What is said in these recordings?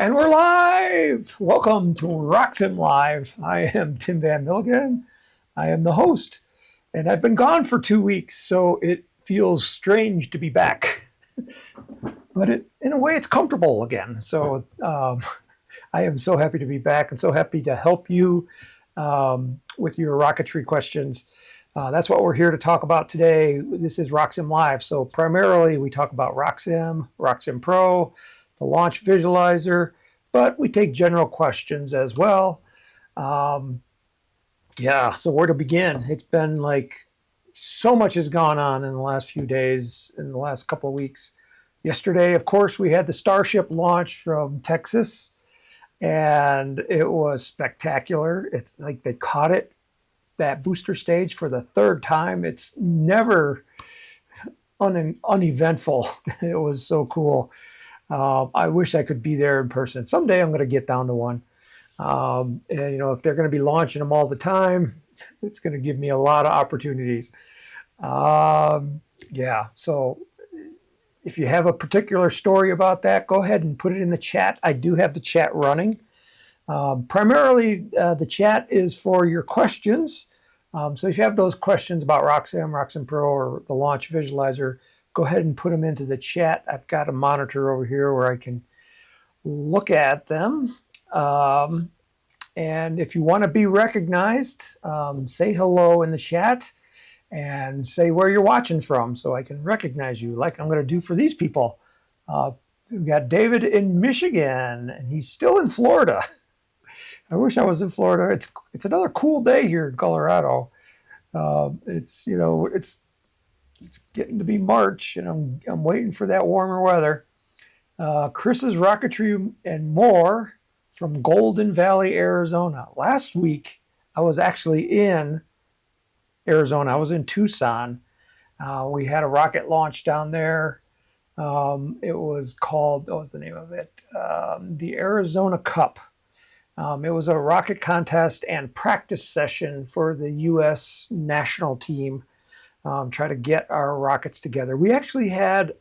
And we're live! Welcome to RockSim Live. I am Tim Van Milligan. I am the host, and I've been gone for 2 weeks, so it feels strange to be back. But in a way, it's comfortable again. So I am so happy to be back and so happy to help you with your rocketry questions. That's what we're here to talk about today. This is RockSim Live. So primarily, we talk about RockSim, RockSim Pro, the launch visualizer, but we take general questions as well. So where to begin? It's been like so much has gone on in the last few days, in the last couple of weeks. Yesterday, of course, we had the Starship launch from Texas, and it was spectacular. It's like they caught it, that booster stage, for the third time. It's never uneventful. It was so cool. I wish I could be there in person. Someday I'm going to get down to one. And if they're going to be launching them all the time, it's going to give me a lot of opportunities. So if you have a particular story about that, go ahead and put it in the chat. I do have the chat running. Primarily, the chat is for your questions. So if you have those questions about RockSim, RockSim Pro, or the launch visualizer, go ahead and put them into the chat. I've got a monitor over here where I can look at them. And if you want to be recognized, say hello in the chat and say where you're watching from so I can recognize you, like I'm going to do for these people. We've got David in Michigan, and he's still in Florida. I wish I was in Florida. It's another cool day here in Colorado. It's getting to be March, and I'm waiting for that warmer weather. Chris's Rocketry and More from Golden Valley, Arizona. Last week, I was actually in Arizona. I was in Tucson. We had a rocket launch down there. It was called, what was the name of it? The Arizona Cup. It was a rocket contest and practice session for the U.S. national team. Try to get our rockets together. We actually had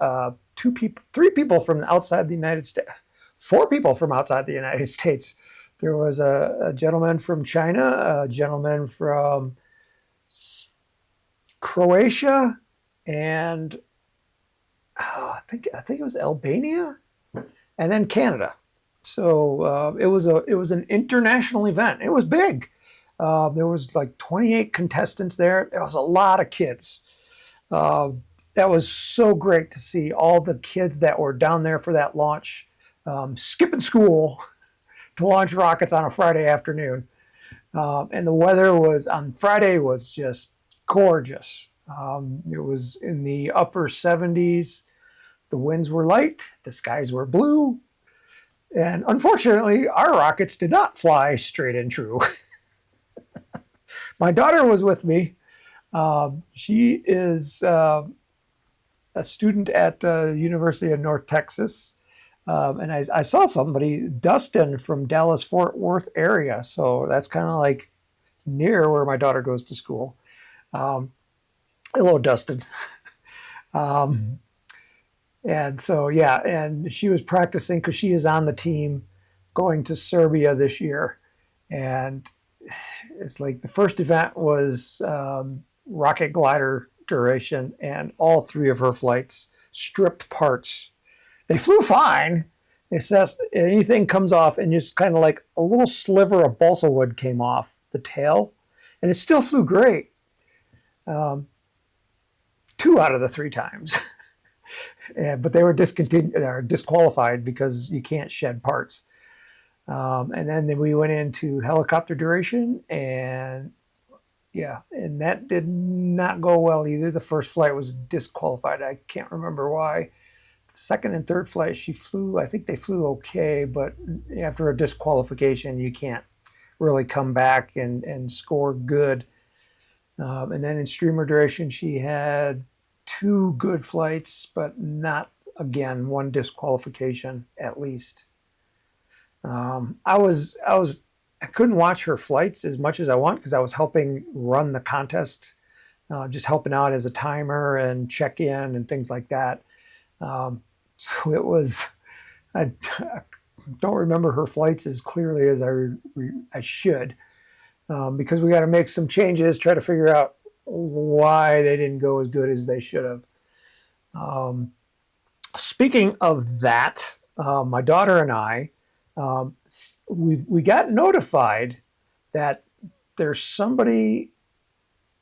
3 people from outside the United States, 4 people from outside the United States. There was a gentleman from China, a gentleman from Croatia, and I think it was Albania, and then Canada. So it was an international event. It was big. There was like 28 contestants there. There was a lot of kids. That was so great to see all the kids that were down there for that launch, skipping school to launch rockets on a Friday afternoon. And the weather on Friday was just gorgeous. It was in the upper 70s. The winds were light. The skies were blue. And unfortunately, our rockets did not fly straight and true. My daughter was with me. She is a student at the University of North Texas. And I saw somebody, Dustin, from Dallas-Fort Worth area. So that's kind of like near where my daughter goes to school. Hello, Dustin. And so, and she was practicing because she is on the team going to Serbia this year. And it's like the first event was rocket glider duration, and all 3 of her flights stripped parts. They flew fine, except anything comes off and just kind of like a little sliver of balsa wood came off the tail, and it still flew great. 2 out of the 3 times. But they were disqualified because you can't shed parts. And then we went into helicopter duration, and that did not go well either. The first flight was disqualified. I can't remember why. The second and third flight, I think they flew okay, but after a disqualification, you can't really come back and score good. And then in streamer duration, she had 2 good flights, but not, again, 1 disqualification at least. I couldn't watch her flights as much as I want because I was helping run the contest, just helping out as a timer and check in and things like that. So it was, don't remember her flights as clearly as I should, because we got to make some changes, try to figure out why they didn't go as good as they should have. Speaking of that, my daughter and I, we got notified that there's somebody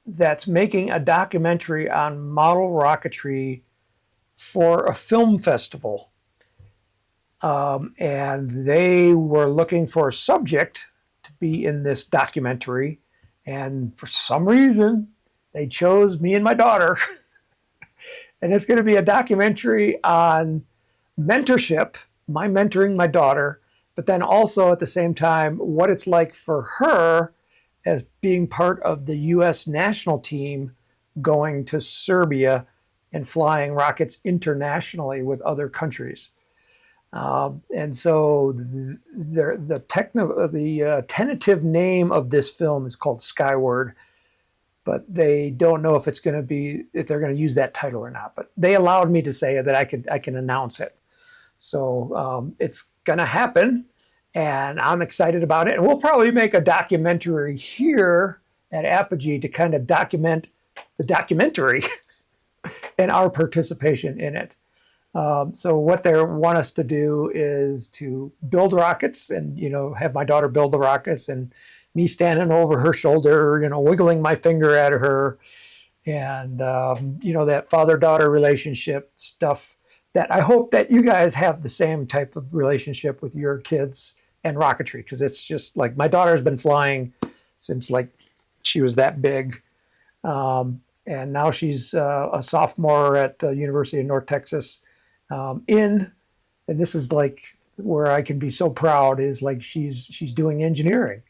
that's making a documentary on model rocketry for a film festival. And they were looking for a subject to be in this documentary. And for some reason, they chose me and my daughter. And it's going to be a documentary on mentorship, my mentoring my daughter, but then also at the same time, what it's like for her as being part of the U.S. national team going to Serbia and flying rockets internationally with other countries. And so the tentative name of this film is called Skyward, but they don't know if it's going to be, if they're going to use that title or not. But they allowed me to say that I can announce it. So it's going to happen, and I'm excited about it. And we'll probably make a documentary here at Apogee to kind of document the documentary and our participation in it. So what they want us to do is to build rockets and, have my daughter build the rockets and me standing over her shoulder, wiggling my finger at her, and, that father-daughter relationship stuff that I hope that you guys have the same type of relationship with your kids and rocketry, because it's just like my daughter's been flying since like she was that big. And now she's a sophomore at the University of North Texas. And this is like where I can be so proud, is like she's doing engineering.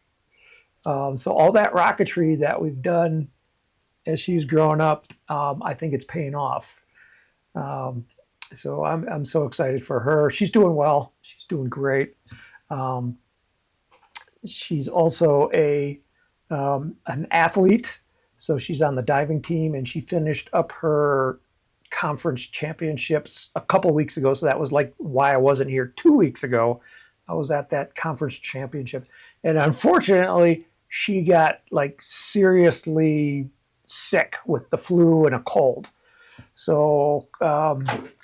So all that rocketry that we've done as she's grown up, I think it's paying off. So I'm so excited for her. She's doing well. She's doing great. She's also an athlete. So she's on the diving team, and she finished up her conference championships a couple weeks ago. So that was like why I wasn't here 2 weeks ago. I was at that conference championship, and unfortunately she got like seriously sick with the flu and a cold. So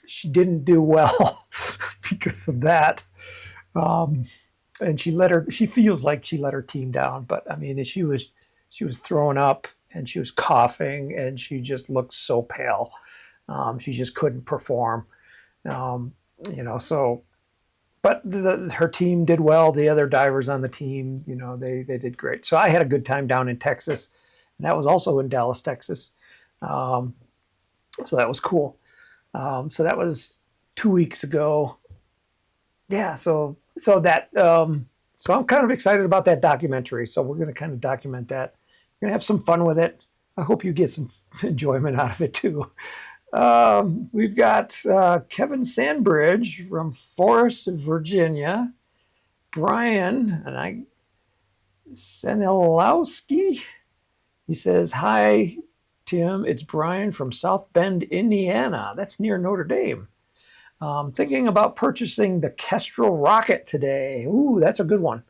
she didn't do well because of that. And she feels like she let her team down, but I mean, she was throwing up and she was coughing and she just looked so pale. She just couldn't perform, so, but her team did well. The other divers on the team, they did great. So I had a good time down in Texas, and that was also in Dallas, Texas. So that was cool. So that was 2 weeks ago. Yeah. So I'm kind of excited about that documentary. So we're going to kind of document that. We're going to have some fun with it. I hope you get some enjoyment out of it too. We've got Kevin Sandbridge from Forest, Virginia. Brian Senilowski. He says, "Hi, Tim. It's Brian from South Bend, Indiana. That's near Notre Dame. Thinking about purchasing the Kestrel rocket today. Ooh, that's a good one.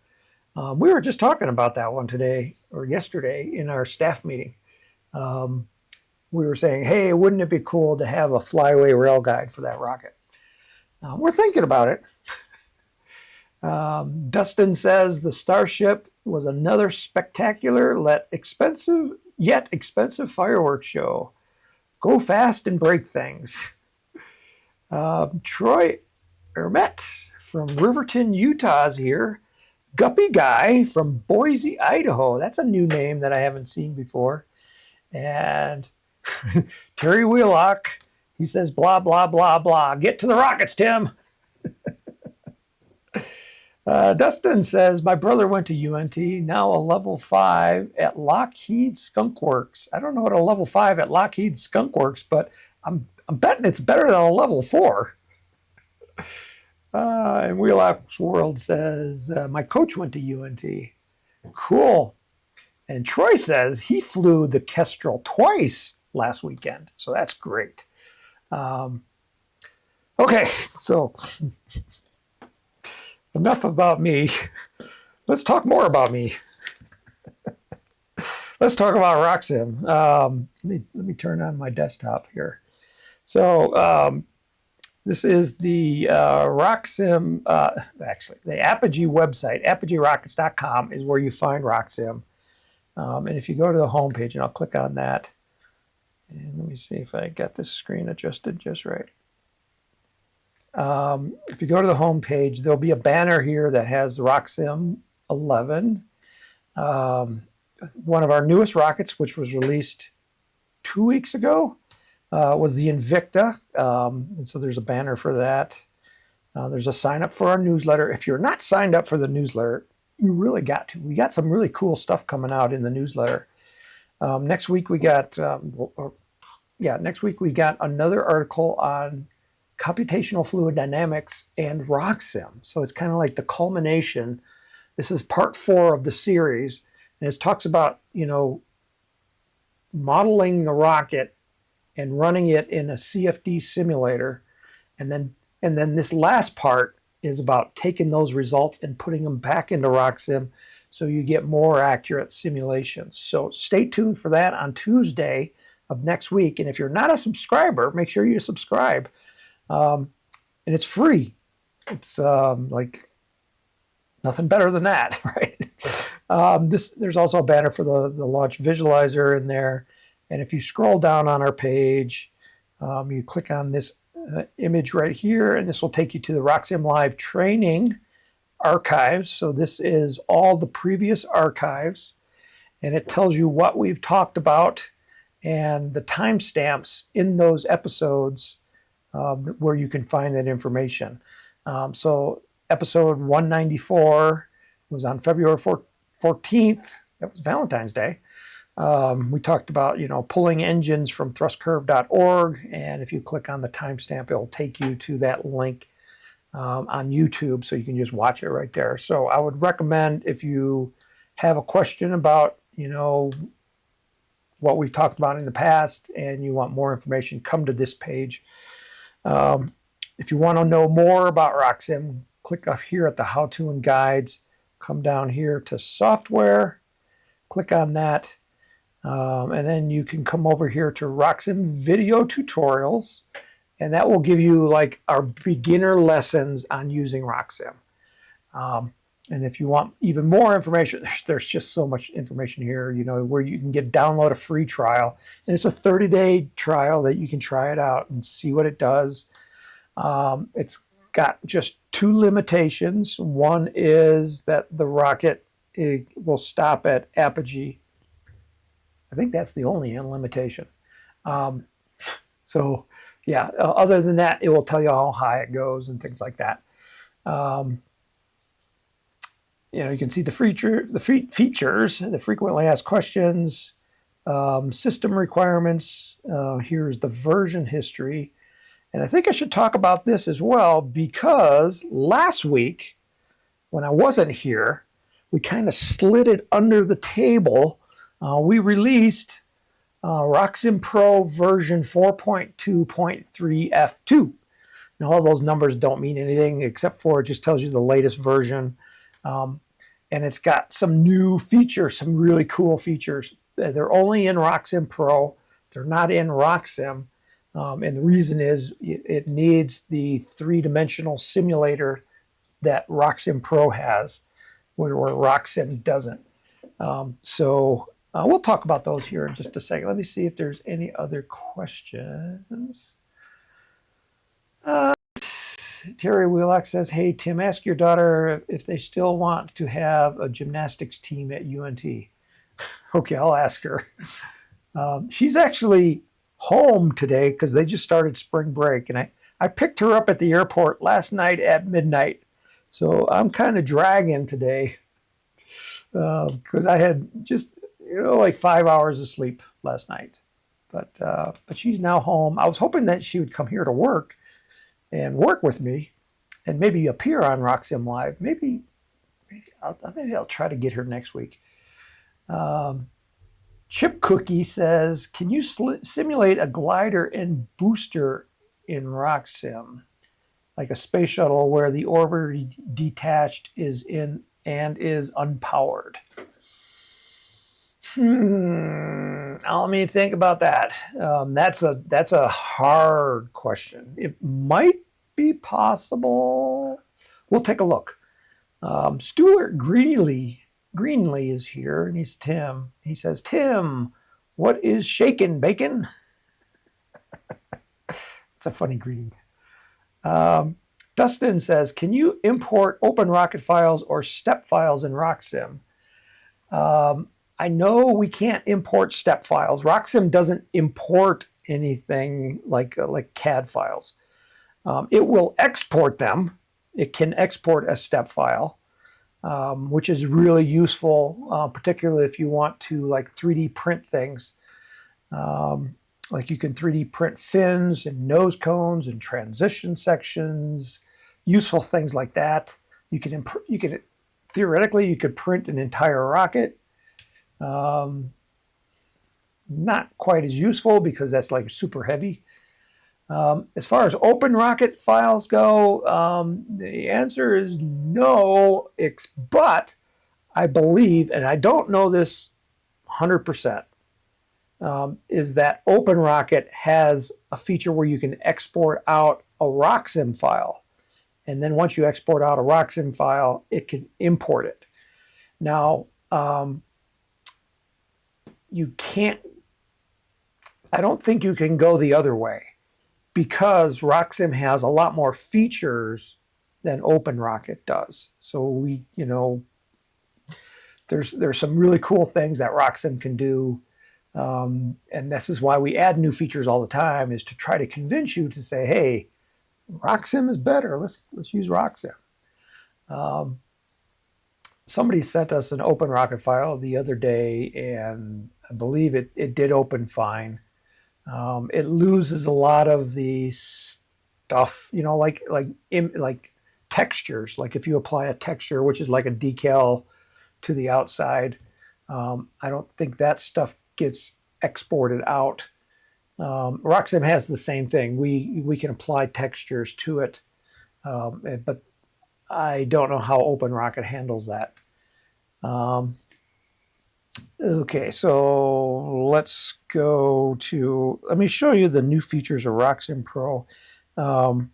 We were just talking about that one today or yesterday in our staff meeting. We were saying, hey, wouldn't it be cool to have a flyaway rail guide for that rocket? We're thinking about it. Dustin says the Starship was another spectacular yet expensive fireworks show. Go fast and break things. Troy Ermet from Riverton, Utah is here. Guppy Guy from Boise, Idaho. That's a new name that I haven't seen before. And Terry Wheelock, he says, blah, blah, blah, blah. Get to the rockets, Tim. Dustin says, my brother went to UNT, now a level 5 at Lockheed Skunk Works. I don't know what a level 5 at Lockheed Skunk Works, but I'm betting it's better than a level 4. And Wheelock's World says, my coach went to UNT. Cool. And Troy says he flew the Kestrel twice last weekend. So that's great. Okay, so enough about me. Let's talk more about me. Let's talk about RockSim. Let me turn on my desktop here. So this is the RockSim, actually, the Apogee website, apogeerockets.com is where you find RockSim. And if you go to the homepage, and I'll click on that, and let me see if I got this screen adjusted just right. If you go to the homepage, there'll be a banner here that has RockSim 11. One of our newest rockets, which was released 2 weeks ago, was the Invicta. And so there's a banner for that. There's a sign up for our newsletter. If you're not signed up for the newsletter, you really got to. We got some really cool stuff coming out in the newsletter. Next week we got next week we got another article on computational fluid dynamics and RockSim. So it's kind of like the culmination. This is part 4 of the series, and it talks about, modeling the rocket and running it in a CFD simulator, and then this last part is about taking those results and putting them back into RockSim so you get more accurate simulations. So stay tuned for that on Tuesday of next week. And if you're not a subscriber, make sure you subscribe. And it's free. It's like nothing better than that, right? There's also a banner for the launch visualizer in there. And if you scroll down on our page, you click on this image right here, and this will take you to the RockSim Live training archives. So this is all the previous archives, and it tells you what we've talked about and the timestamps in those episodes where you can find that information. So episode 194 was on February 14th. That was Valentine's Day. We talked about, pulling engines from thrustcurve.org, and if you click on the timestamp, it'll take you to that link on YouTube, so you can just watch it right there. So I would recommend, if you have a question about, what we've talked about in the past and you want more information, come to this page. If you want to know more about RockSim, click up here at the how-to and guides, come down here to software, click on that. And then you can come over here to RockSim video tutorials, and that will give you like our beginner lessons on using RockSim. And if you want even more information, there's just so much information here, where you can download a free trial. And it's a 30-day trial that you can try it out and see what it does. It's got just 2 limitations. One is that the rocket will stop at Apogee. I think that's the only limitation. So yeah, other than that, it will tell you how high it goes and things like that. You can see the features, the frequently asked questions, system requirements. Here's the version history. And I think I should talk about this as well, because last week, when I wasn't here, we kind of slid it under the table. We released RockSim Pro version 4.2.3 F2. Now, all those numbers don't mean anything except for it just tells you the latest version. And it's got some new features, some really cool features. They're only in RockSim Pro. They're not in RockSim. And the reason is it needs the 3-dimensional simulator that RockSim Pro has, where RockSim doesn't. So we'll talk about those here in just a second. Let me see if there's any other questions. Terry Wheelock says, hey, Tim, ask your daughter if they still want to have a gymnastics team at UNT. Okay, I'll ask her. She's actually home today because they just started spring break, and I picked her up at the airport last night at midnight. So I'm kind of dragging today because I had just like 5 hours of sleep last night. But she's now home. I was hoping that she would come here to work and work with me and maybe appear on RockSim Live. Maybe I'll try to get her next week. Chip Cookie says, can you simulate a glider and booster in RockSim? like a space shuttle where the orbiter detached is in and is unpowered. Let me think about that. That's a hard question. It might be possible. We'll take a look. Stuart Greenlee is here, and he's Tim. He says, Tim, what is shaken, bacon? It's a funny greeting. Dustin says, can you import open rocket files or step files in RockSim? I know we can't import step files. RockSim doesn't import anything like CAD files. It will export them. It can export a step file, which is really useful, particularly if you want to like 3D print things. Like you can 3D print fins and nose cones and transition sections, useful things like that. You can theoretically you could print an entire rocket. Not quite as useful because that's like super heavy. As far as open rocket files go, the answer is no, but I believe, and I don't know this 100%, is that Open Rocket has a feature where you can export out a RockSim file. And then once you export out a RockSim file, it can import it. Now, you can't, I don't think you can go the other way because RockSim has a lot more features than Open Rocket does. So there's some really cool things that RockSim can do. And this is why we add new features all the time, is to try to convince you to say, hey, RockSim is better. Let's use RockSim. Somebody sent us an Open Rocket file the other day, and I believe it did open fine. It loses a lot of the stuff, like textures. Like if you apply a texture, which is like a decal to the outside, I don't think that stuff gets exported out. RockSim has the same thing. We can apply textures to it, but I don't know how Open Rocket handles that. Okay, so let me show you the new features of RockSim Pro. The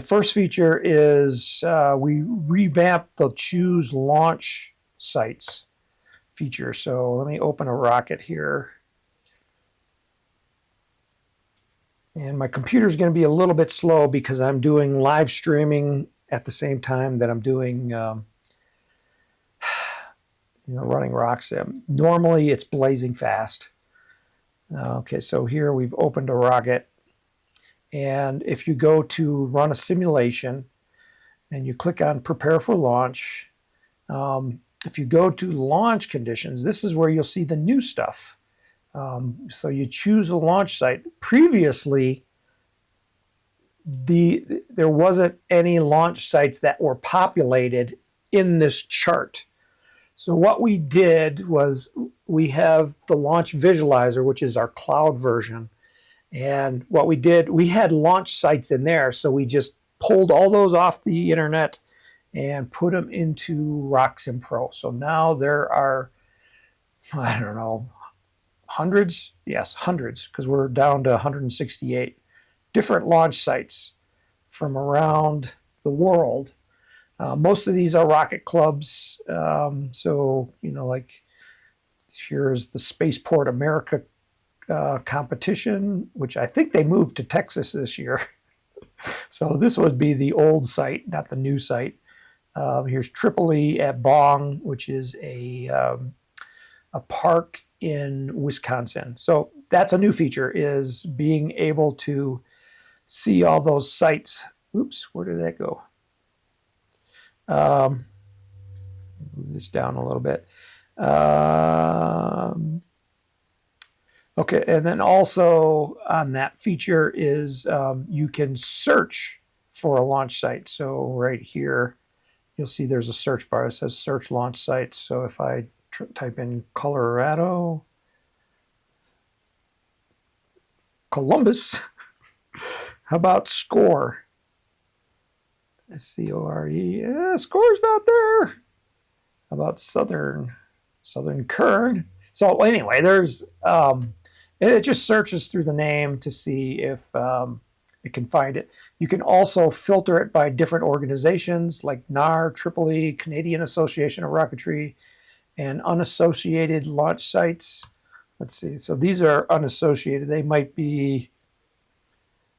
first feature is we revamped the choose launch sites feature. So let me open a rocket here. And my computer is going to be a little bit slow because I'm doing live streaming at the same time that I'm doing running RockSim. Normally it's blazing fast. Okay, so here we've opened a rocket. And if you go to run a simulation and you click on prepare for launch, if you go to launch conditions, this is where you'll see the new stuff. So you choose a launch site. Previously, there wasn't any launch sites that were populated in this chart. So what we did was we have the launch visualizer, which is our cloud version. And what we did, we had launch sites in there. So we just pulled all those off the internet and put them into RockSim Pro. So now there are, I don't know, hundreds? Yes, hundreds, because we're down to 168 different launch sites from around the world. Most of these are rocket clubs. Like here's the Spaceport America competition, which I think they moved to Texas this year. So this would be the old site, not the new site. Here's Tripoli at Bong, which is a park in Wisconsin. So that's a new feature, is being able to see all those sites. Oops, where did that go? Move this down a little bit. Okay, and then also on that feature is you can search for a launch site. So right here, you'll see there's a search bar that says search launch sites. So if I type in Colorado, Columbus, how about Score? S-C-O-R-E. Score's not there. How about Southern Kern? So anyway, there's it just searches through the name to see if it can find it. You can also filter it by different organizations like NAR, Tripoli, Canadian Association of Rocketry, and unassociated launch sites. Let's see. So these are unassociated. They might be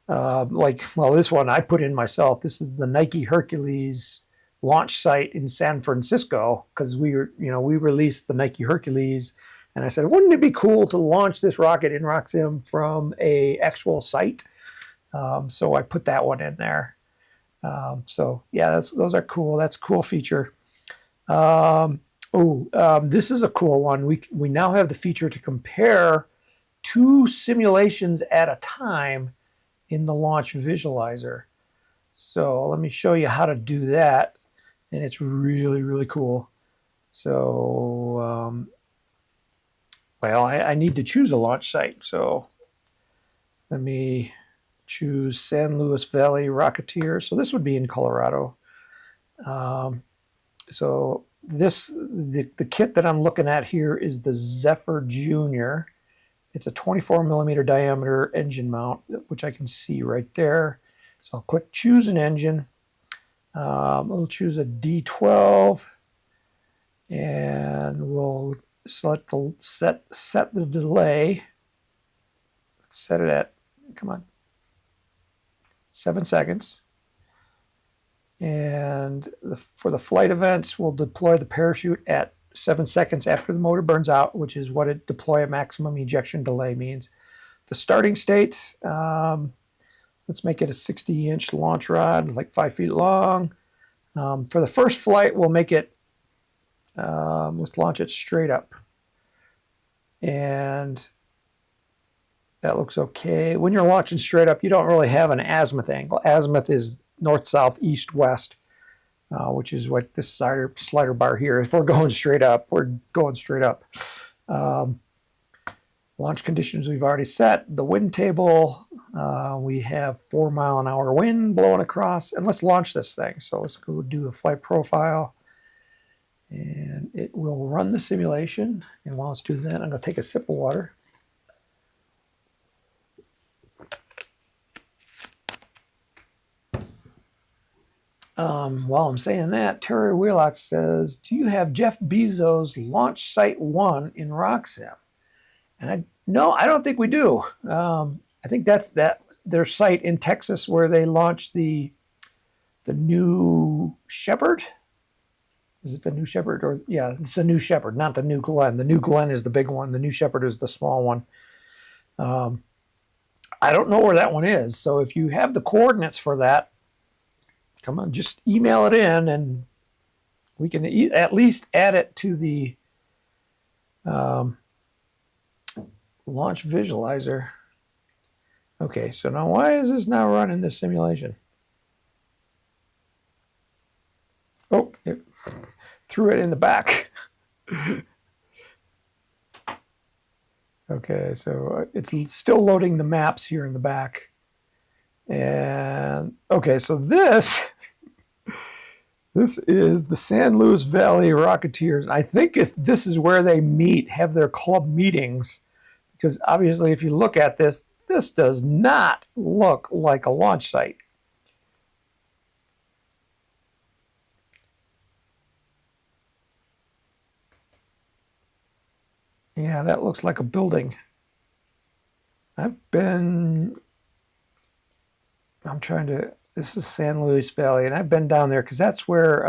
this one I put in myself. This is the Nike Hercules launch site in San Francisco because we released the Nike Hercules, and I said, wouldn't it be cool to launch this rocket in RockSim from a actual site? So I put that one in there. So yeah, those are cool. That's a cool feature. This is a cool one. We now have the feature to compare 2 simulations at a time in the launch visualizer. So let me show you how to do that. And it's really, really cool. So, I need to choose a launch site. So let me choose San Luis Valley Rocketeer. So this would be in Colorado. So the kit that I'm looking at here is the Zephyr Junior. It's a 24 millimeter diameter engine mount, which I can see right there. So I'll click choose an engine. We'll choose a D12, and we'll select the set the delay. Let's set it at, come on, 7 seconds. And for the flight events, we'll deploy the parachute at 7 seconds after the motor burns out, which is what a deploy a maximum ejection delay means. The starting state, let's make it a 60-inch launch rod, like 5 feet long. For the first flight, we'll make it, let's launch it straight up. And that looks okay. When you're launching straight up, you don't really have an azimuth angle. Azimuth is north, south, east, west. Which is what this slider bar here. If we're going straight up, we're going straight up. Launch conditions we've already set. The wind table, we have 4-mile-an-hour wind blowing across. And let's launch this thing. So let's go do a flight profile. And it will run the simulation. And while it's doing that, I'm going to take a sip of water. While I'm saying that, Terry Wheelock says, do you have Jeff Bezos' launch site 1 in RockSim? And no, I don't think we do. I think that's their site in Texas where they launched the New Shepard. Is it the New Shepard? Or yeah, it's the New Shepard, not the New Glenn. The New Glenn is the big one. The New Shepard is the small one. I don't know where that one is. So if you have the coordinates for that, come on, just email it in and we can at least add it to the launch visualizer. Okay, so now why is this now running this simulation? Oh, it threw it in the back. Okay, so it's still loading the maps here in the back. And okay, so this is the San Luis Valley Rocketeers. I think this is where they meet, have their club meetings, because obviously if you look at this does not look like a launch site. Yeah, that looks like a building. This is San Luis Valley, and I've been down there because that's where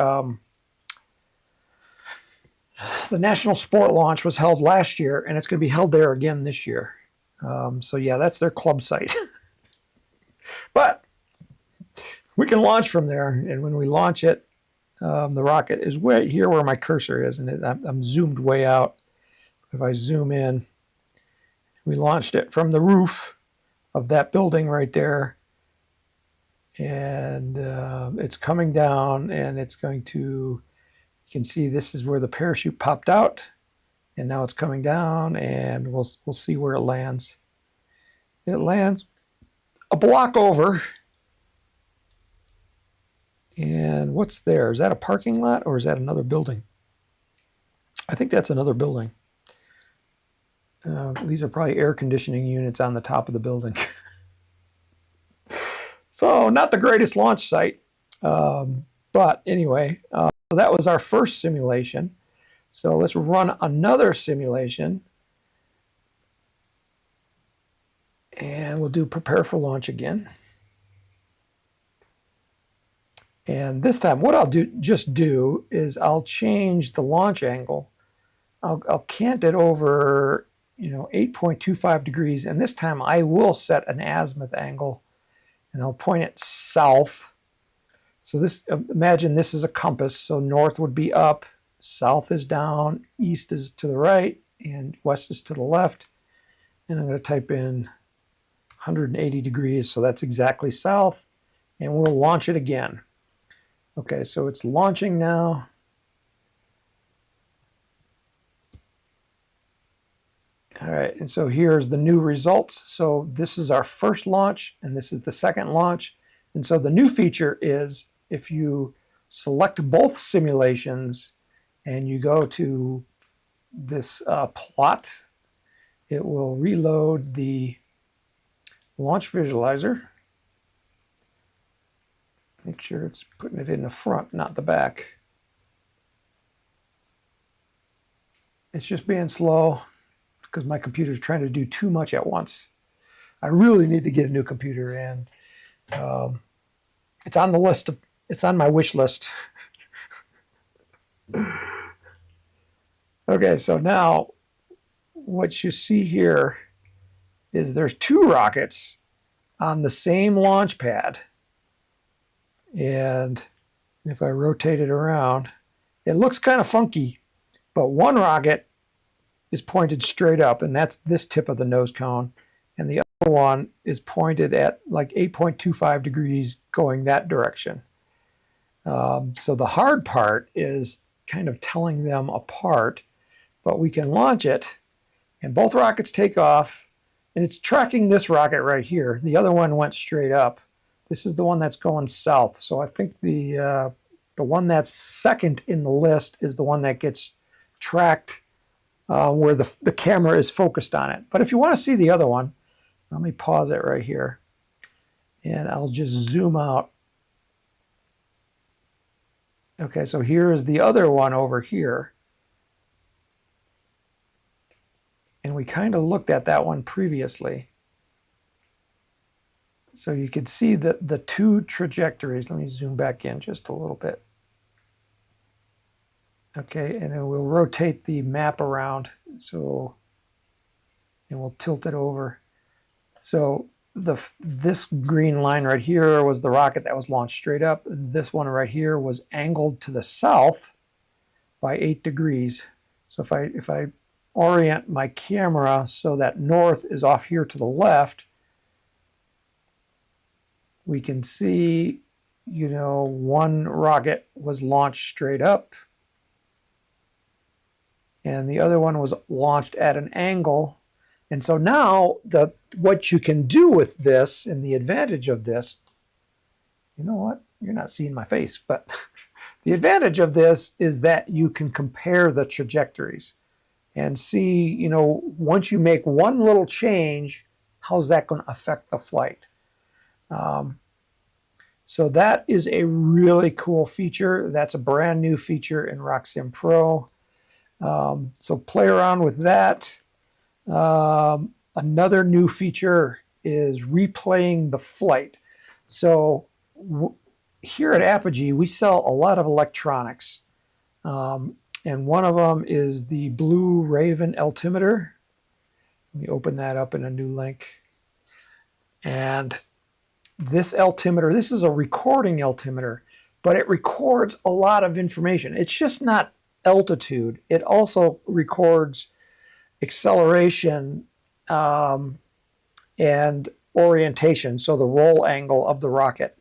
the national sport launch was held last year, and it's going to be held there again this year. So yeah, that's their club site. But we can launch from there, and when we launch it, the rocket is way here where my cursor is, and I'm zoomed way out. If I zoom in, we launched it from the roof of that building right there. And it's coming down, and it's going to, you can see this is where the parachute popped out, and now it's coming down, and we'll see where it lands. It lands a block over And what's there? Is that a parking lot or is that another building? I think that's another building. These are probably air conditioning units on the top of the building. So not the greatest launch site. But anyway, so that was our first simulation. So let's run another simulation. And we'll do prepare for launch again. And this time, what I'll just do is I'll change the launch angle. I'll cant it over, 8.25 degrees. And this time I will set an azimuth angle, and I'll point it south. So this, imagine this is a compass. So north would be up, south is down, east is to the right, and west is to the left. And I'm going to type in 180 degrees. So that's exactly south. And we'll launch it again. Okay, so it's launching now. All right, and so here's the new results. So this is our first launch, and this is the second launch. And so the new feature is if you select both simulations and you go to this plot, it will reload the launch visualizer. Make sure it's putting it in the front, not the back. It's just being slow because my computer is trying to do too much at once. I really need to get a new computer, and it's on the list of, it's on my wish list. Okay, so now what you see here is there's two rockets on the same launch pad. And if I rotate it around, it looks kind of funky, but one rocket is pointed straight up, and that's this tip of the nose cone. And the other one is pointed at like 8.25 degrees going that direction. So the hard part is kind of telling them apart, but we can launch it, and both rockets take off, and it's tracking this rocket right here. The other one went straight up. This is the one that's going south. So I think the one that's second in the list is the one that gets tracked where the camera is focused on it. But if you want to see the other one, let me pause it right here. And I'll just zoom out. Okay, so here is the other one over here. And we kind of looked at that one previously. So you could see the two trajectories. Let me zoom back in just a little bit. Okay, and then we'll rotate the map around. So, and we'll tilt it over. So this green line right here was the rocket that was launched straight up. And this one right here was angled to the south by 8 degrees. So if I orient my camera so that north is off here to the left, we can see, one rocket was launched straight up, and the other one was launched at an angle. And so now what you can do with this, and the advantage of this, you know what? You're not seeing my face, but the advantage of this is that you can compare the trajectories and see, once you make one little change, how's that going to affect the flight? So that is a really cool feature. That's a brand new feature in RockSim Pro. So play around with that. Another new feature is replaying the flight. So here at Apogee, we sell a lot of electronics. And one of them is the Blue Raven altimeter. Let me open that up in a new link. And this altimeter, this is a recording altimeter, but it records a lot of information. It's just not altitude. It also records acceleration and orientation, so the roll angle of the rocket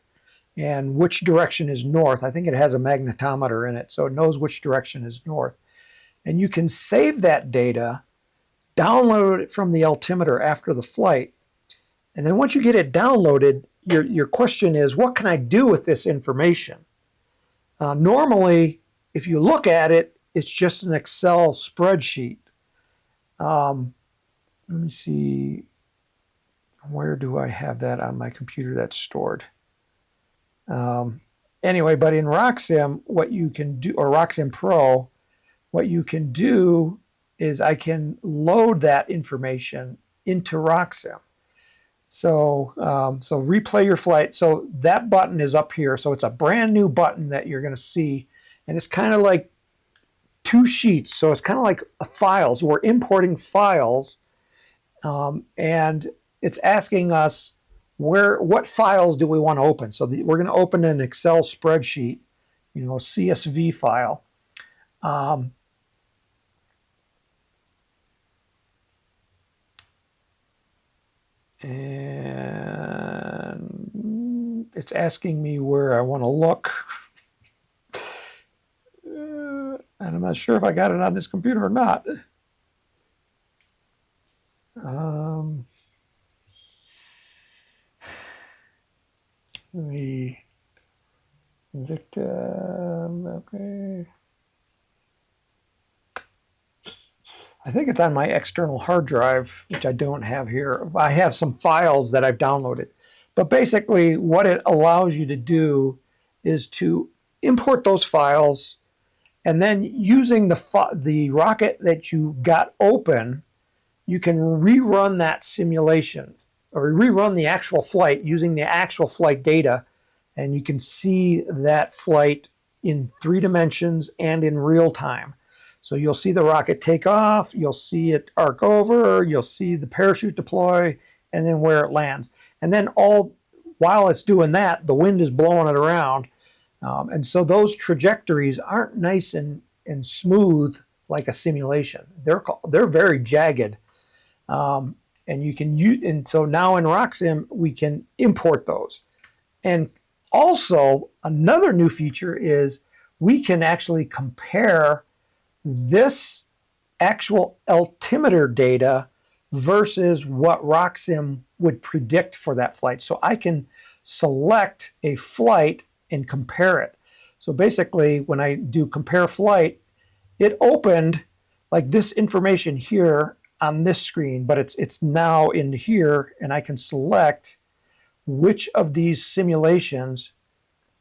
and which direction is north. I think it has a magnetometer in it, so it knows which direction is north. And you can save that data, download it from the altimeter after the flight, and then once you get it downloaded, your question is, what can I do with this information? Normally, if you look at it, it's just an Excel spreadsheet. Let me see, where do I have that on my computer that's stored? Anyway, but in RockSim, what you can do, or RockSim Pro, what you can do is I can load that information into RockSim. So, so replay your flight. So that button is up here. So it's a brand new button that you're going to see. And it's kind of like two sheets. So it's kind of like files. We're importing files. And it's asking us what files do we want to open. So we're going to open an Excel spreadsheet, you know, a CSV file. And it's asking me where I want to look. And I'm not sure if I got it on this computer or not. The victim, okay. I think it's on my external hard drive, which I don't have here. I have some files that I've downloaded. But basically, what it allows you to do is to import those files, and then using the rocket that you got open, you can rerun that simulation or rerun the actual flight using the actual flight data, and you can see that flight in 3 dimensions and in real time. So you'll see the rocket take off, you'll see it arc over, you'll see the parachute deploy, and then where it lands. And then all while it's doing that, the wind is blowing it around. And so those trajectories aren't nice and smooth like a simulation. They're very jagged. And you can use, and so now in RockSim, we can import those. And also another new feature is we can actually compare this actual altimeter data versus what RockSim would predict for that flight. So I can select a flight and compare it. So basically, when I do compare flight, it opened like this information here on this screen, but it's now in here, and I can select which of these simulations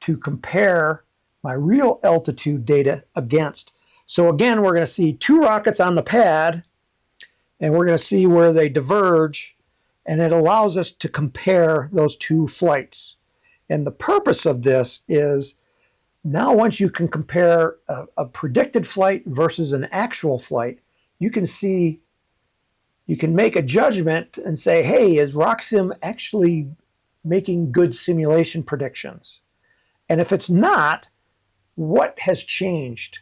to compare my real altitude data against. So again, we're going to see 2 rockets on the pad, and we're going to see where they diverge, and it allows us to compare those 2 flights. And the purpose of this is now once you can compare a predicted flight versus an actual flight, you can see, you can make a judgment and say, hey, is RockSim actually making good simulation predictions? And if it's not, what has changed?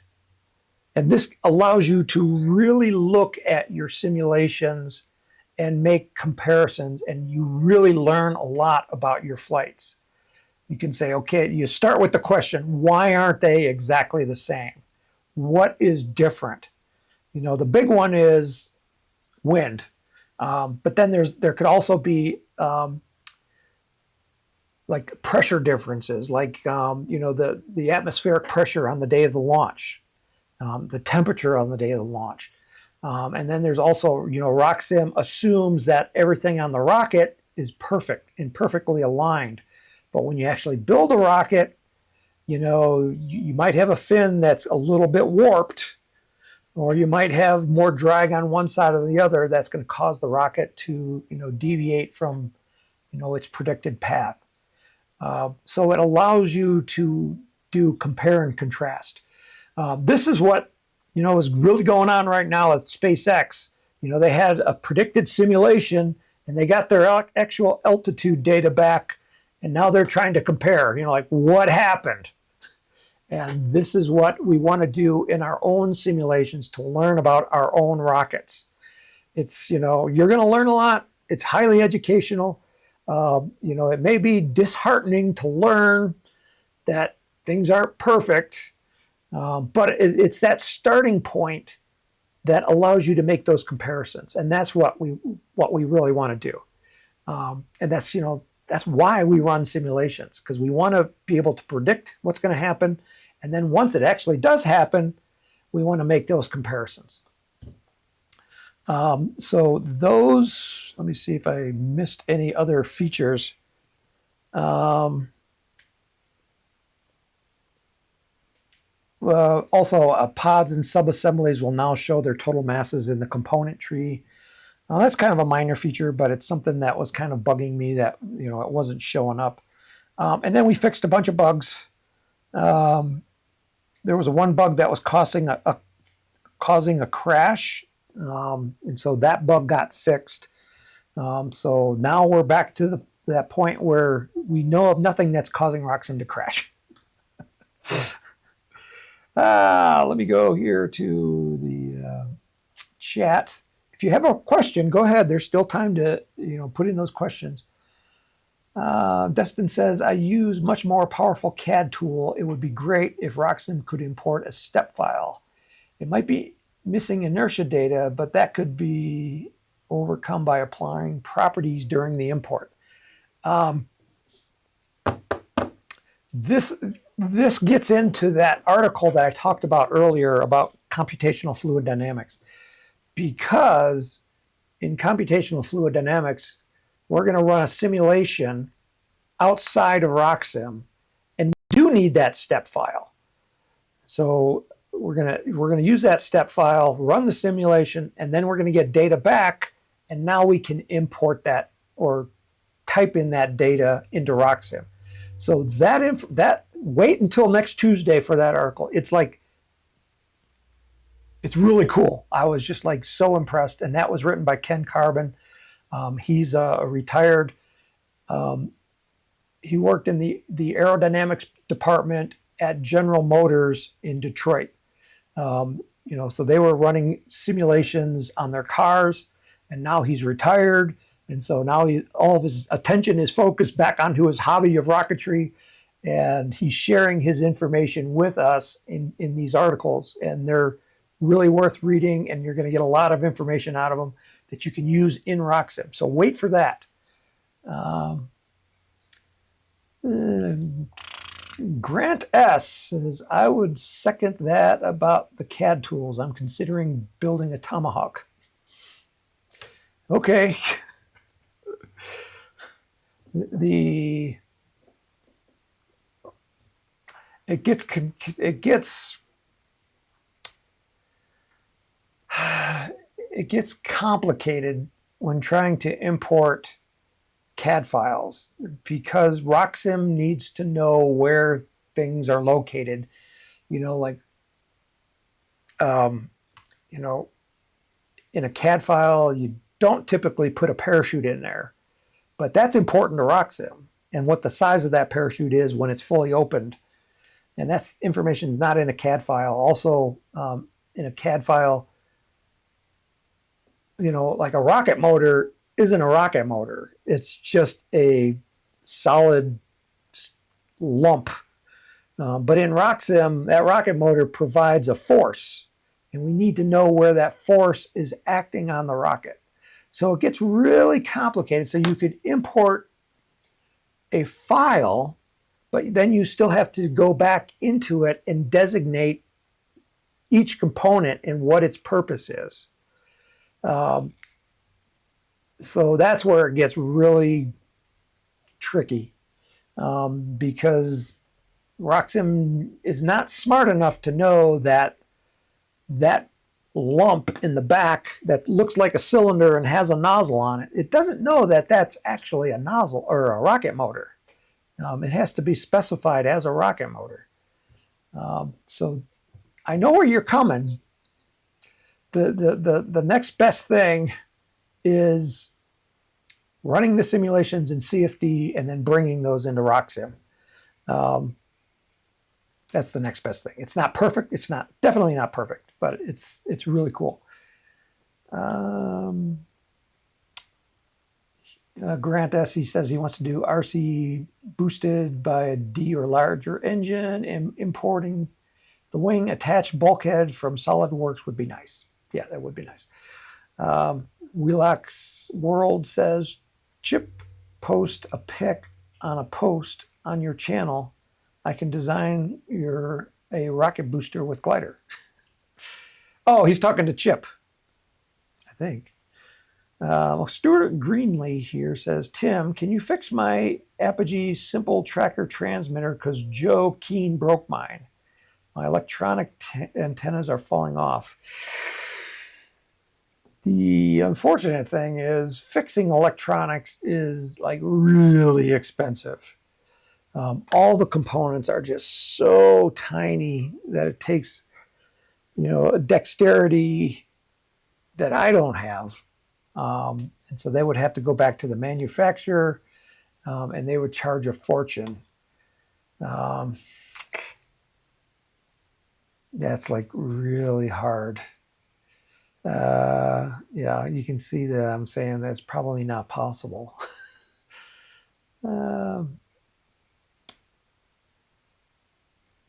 And this allows you to really look at your simulations and make comparisons, and you really learn a lot about your flights. You can say, okay, you start with the question, why aren't they exactly the same? What is different? You know, the big one is wind. But then there could also be like pressure differences, like you know, the atmospheric pressure on the day of the launch. The temperature on the day of the launch. And then there's also, you know, RockSim assumes that everything on the rocket is perfect and perfectly aligned. But when you actually build a rocket, you know, you might have a fin that's a little bit warped, or you might have more drag on one side or the other that's going to cause the rocket to, you know, deviate from, you know, its predicted path. So it allows you to do compare and contrast. This is what, you know, is really going on right now at SpaceX. You know, they had a predicted simulation, and they got their actual altitude data back, and now they're trying to compare, you know, like what happened. And this is what we want to do in our own simulations to learn about our own rockets. It's, you know, you're going to learn a lot. It's highly educational. You know, it may be disheartening to learn that things aren't perfect. But it's that starting point that allows you to make those comparisons, and that's what we really want to do. And that's, you know, that's why we run simulations, because we want to be able to predict what's going to happen, And then once it actually does happen, we want to make those comparisons. So those, let me see if I missed any other features. Also, pods and subassemblies will now show their total masses in the component tree. That's kind of a minor feature, but it's something that was kind of bugging me that, you know, it wasn't showing up. And then we fixed a bunch of bugs. There was one bug that was causing a crash, and so that bug got fixed. So now we're back to that point where we know of nothing that's causing RockSim to crash. Let me go here to the chat. If you have a question, go ahead. There's still time to, you know, put in those questions. Dustin says, I use much more powerful CAD tool. It would be great if RockSim could import a step file. It might be missing inertia data, but that could be overcome by applying properties during the import. This gets into that article that I talked about earlier about computational fluid dynamics. Because in computational fluid dynamics, we're going to run a simulation outside of RockSim, and we do need that step file. So we're going to use that step file, run the simulation, and then we're going to get data back, and now we can import that or type in that data into RockSim. So that wait until next Tuesday for that article. It's really cool. I was just like so impressed, and that was written by Ken Carbon. He's a retired. He worked in the aerodynamics department at General Motors in Detroit. You know, so they were running simulations on their cars, and now he's retired, and so now all of his attention is focused back onto his hobby of rocketry, and he's sharing his information with us in these articles, and they're really worth reading, and you're going to get a lot of information out of them that you can use in RockSim. So wait for that. Grant S says, I would second that about the CAD tools. I'm considering building a Tomahawk. Okay. It gets complicated when trying to import CAD files because RockSim needs to know where things are located. You know, like, you know, in a CAD file, you don't typically put a parachute in there, but that's important to RockSim and what the size of that parachute is when it's fully opened. And that's information is not in a CAD file. Also, in a CAD file, you know, like a rocket motor isn't a rocket motor. It's just a solid lump. But in RockSim, that rocket motor provides a force, and we need to know where that force is acting on the rocket. So it gets really complicated. So you could import a file, but then you still have to go back into it and designate each component and what its purpose is. So that's where it gets really tricky because RockSim is not smart enough to know that that lump in the back that looks like a cylinder and has a nozzle on it, it doesn't know that that's actually a nozzle or a rocket motor. It has to be specified as a rocket motor. So I know where you're coming. The next best thing is running the simulations in CFD and then bringing those into RockSim. That's the next best thing. It's not perfect. It's not definitely not perfect, but it's really cool. Grant S. He says he wants to do RC boosted by a D or larger engine, and importing the wing attached bulkhead from SolidWorks would be nice. Yeah, that would be nice. Wheelox World says, Chip, post a pic on a post on your channel. I can design your a rocket booster with glider. Oh, he's talking to Chip, I think. Stuart Greenlee here says, Tim, can you fix my Apogee simple tracker transmitter because Joe Keen broke mine? My electronic antennas are falling off. The unfortunate thing is fixing electronics is like really expensive. All the components are just so tiny that it takes, a dexterity that I don't have. And so they would have to go back to the manufacturer, and they would charge a fortune. That's like really hard. Yeah, you can see that I'm saying that's probably not possible.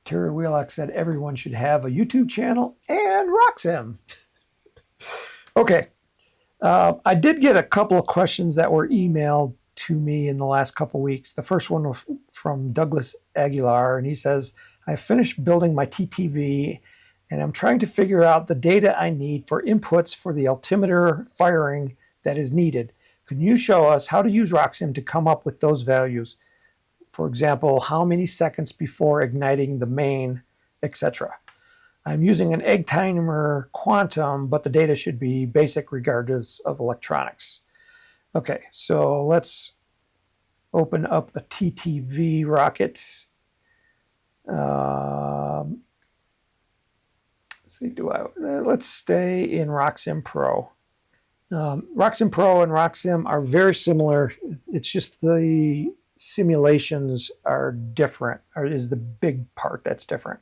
Terry Wheelock said everyone should have a YouTube channel and RockSim. Okay. I did get a couple of questions that were emailed to me in the last couple of weeks. The first one was from Douglas Aguilar, and he says, I finished building my TTV, and I'm trying to figure out the data I need for inputs for the altimeter firing that is needed. Can you show us how to use RockSim to come up with those values? For example, how many seconds before igniting the main, etc. I'm using an egg timer quantum, but the data should be basic regardless of electronics. Okay, so let's open up a TTV rocket. Let's stay in RockSim Pro. RockSim Pro and RockSim are very similar. It's just the simulations are different, or is the big part that's different.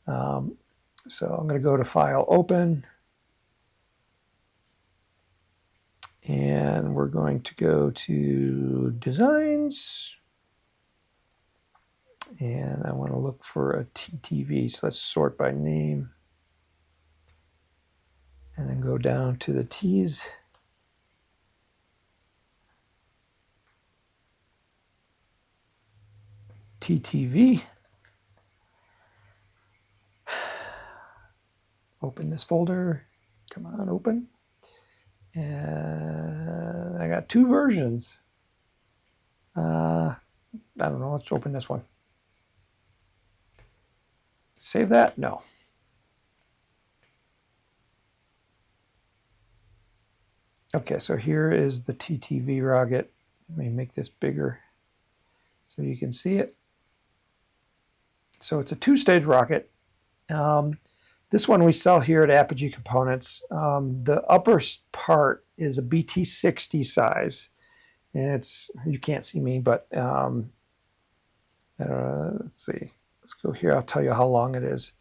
So I'm going to go to File, Open, and we're going to go to Designs, and I want to look for a TTV. So let's sort by name, and then go down to the T's. TTV. Open this folder. Come on, open. And I got two versions. I don't know. Let's open this one. Save that? No. Okay, so here is the TTV rocket. Let me make this bigger so you can see it. So it's a two-stage rocket. This one we sell here at Apogee Components. The upper part is a BT60 size, and it's, you can't see me, but let's see. Let's go here. I'll tell you how long it is.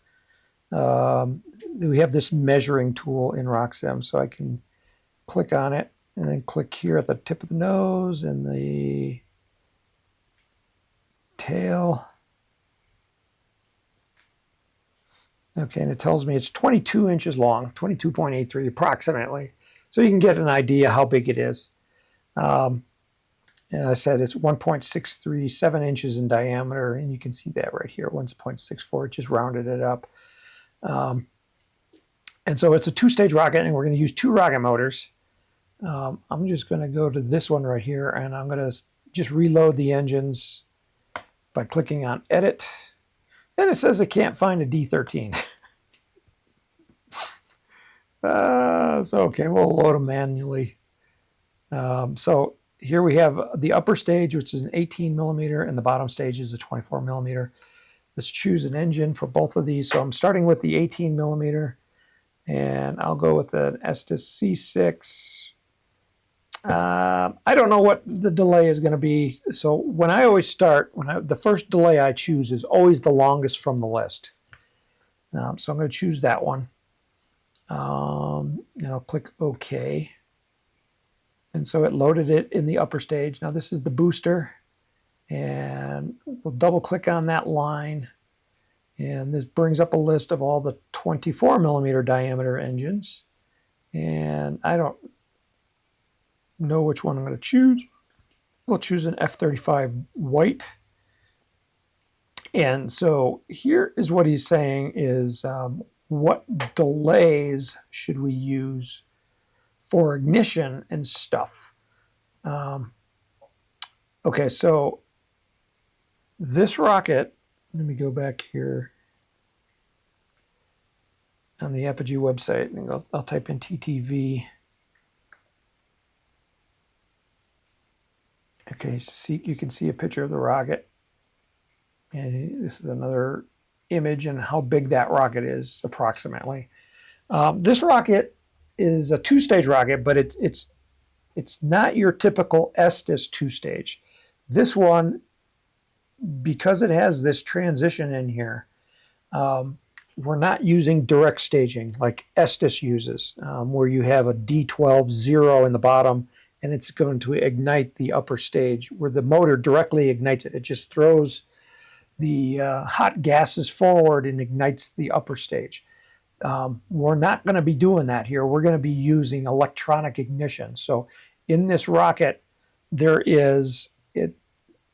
We have this measuring tool in RockSim, so I can click on it and then click here at the tip of the nose and the tail. Okay, and it tells me it's 22 inches long, 22.83 approximately. So you can get an idea how big it is. And I said it's 1.637 inches in diameter, and you can see that right here, 1.64. It just rounded it up. And so it's a two-stage rocket, and we're going to use two rocket motors. I'm just going to go to this one right here, and I'm going to just reload the engines by clicking on Edit. And it says it can't find a D13. So, okay, we'll load them manually. So here we have the upper stage, which is an 18 millimeter, and the bottom stage is a 24 millimeter. Let's choose an engine for both of these. So I'm starting with the 18 millimeter, and I'll go with an Estes C6. I don't know what the delay is going to be. So when I always start, the first delay I choose is always the longest from the list. So I'm going to choose that one. And I'll click OK. And so it loaded it in the upper stage. Now this is the booster. And we'll double click on that line. And this brings up a list of all the 24 millimeter diameter engines. And I don't know which one I'm going to choose. We'll choose an F-35 white. And so here is what he's saying is what delays should we use for ignition and stuff. Okay, so this rocket, let me go back here on the Apogee website, and I'll type in TTV. Okay, you can see a picture of the rocket. And this is another image and how big that rocket is approximately. This rocket is a two-stage rocket, but it's not your typical Estes two-stage. This one, because it has this transition in here, we're not using direct staging like Estes uses, where you have a D12 zero in the bottom and it's going to ignite the upper stage, where the motor directly ignites it. It just throws the hot gases forward and ignites the upper stage. We're not going to be doing that here. We're going to be using electronic ignition. So in this rocket, there is,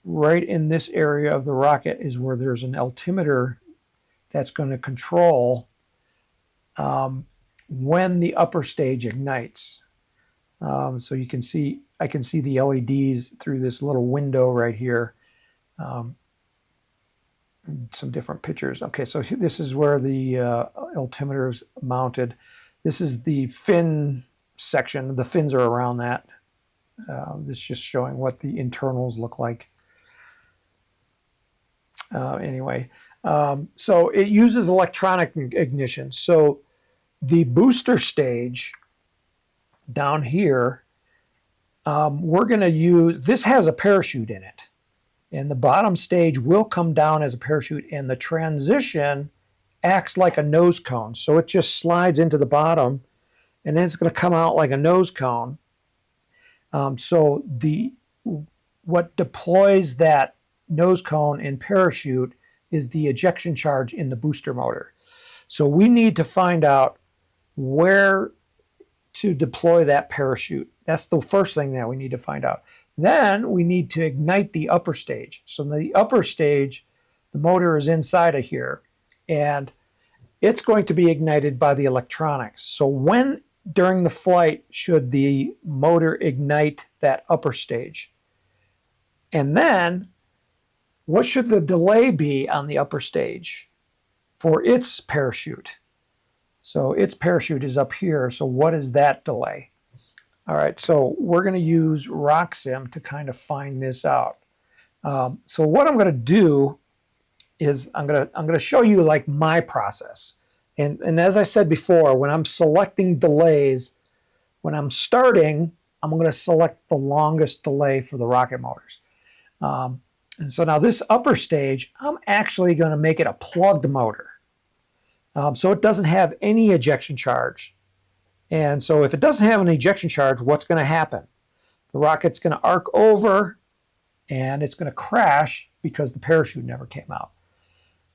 right in this area of the rocket is where there's an altimeter that's going to control when the upper stage ignites. So you can see, I can see the LEDs through this little window right here. Some different pictures. Okay, so this is where the altimeter is mounted. This is the fin section. The fins are around that. This is just showing what the internals look like. Anyway, so it uses electronic ignition. So the booster stage down here, we're going to use, this has a parachute in it. And the bottom stage will come down as a parachute, and the transition acts like a nose cone. So it just slides into the bottom, and then it's going to come out like a nose cone. So what deploys that nose cone and parachute is the ejection charge in the booster motor. So we need to find out where to deploy that parachute. That's the first thing that we need to find out. Then we need to ignite the upper stage. So the upper stage, the motor is inside of here, and it's going to be ignited by the electronics. So when during the flight should the motor ignite that upper stage? And then what should the delay be on the upper stage for its parachute? So its parachute is up here. So what is that delay? All right, so we're going to use RockSim to kind of find this out. So what I'm going to do is I'm going to show you like my process. And as I said before, when I'm selecting delays, when I'm starting, I'm going to select the longest delay for the rocket motors. And so now this upper stage, I'm actually going to make it a plugged motor. So it doesn't have any ejection charge. And so if it doesn't have an ejection charge, what's going to happen? The rocket's going to arc over and it's going to crash because the parachute never came out.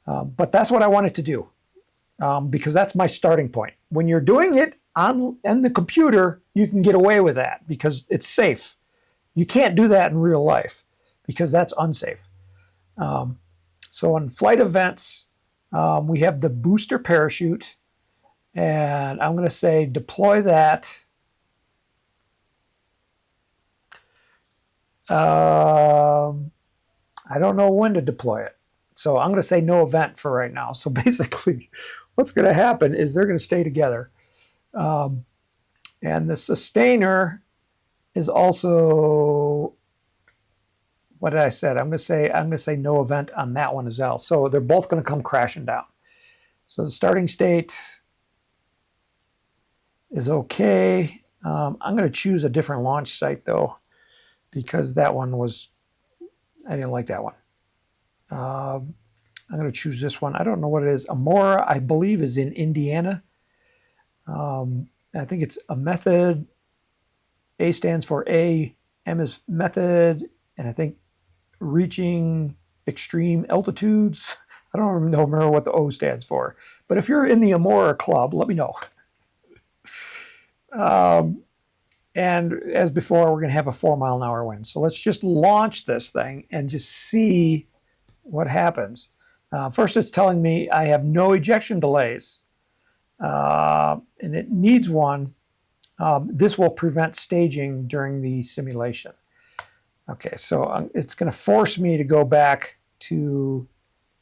But that's what I want it to do, because that's my starting point. When you're doing it on the computer, you can get away with that because it's safe. You can't do that in real life because that's unsafe. So on flight events, we have the booster parachute. And I'm going to say deploy that. I don't know when to deploy it. So I'm going to say no event for right now. So basically what's going to happen is they're going to stay together. And the sustainer is also, what did I say? I'm going to say no event on that one as well. So they're both going to come crashing down. So the starting state is okay. I'm going to choose a different launch site though, because that one was, I didn't like that one. I'm going to choose this one. I don't know what it is. Amora, I believe, is in Indiana. I think it's a method. A stands for A, M is method, and I think reaching extreme altitudes. I don't remember what the O stands for. But if you're in the Amora club, let me know. And as before, we're going to have a 4-mile-an-hour wind. So let's just launch this thing and just see what happens. First, it's telling me I have no ejection delays, and it needs one. This will prevent staging during the simulation. Okay, so it's going to force me to go back to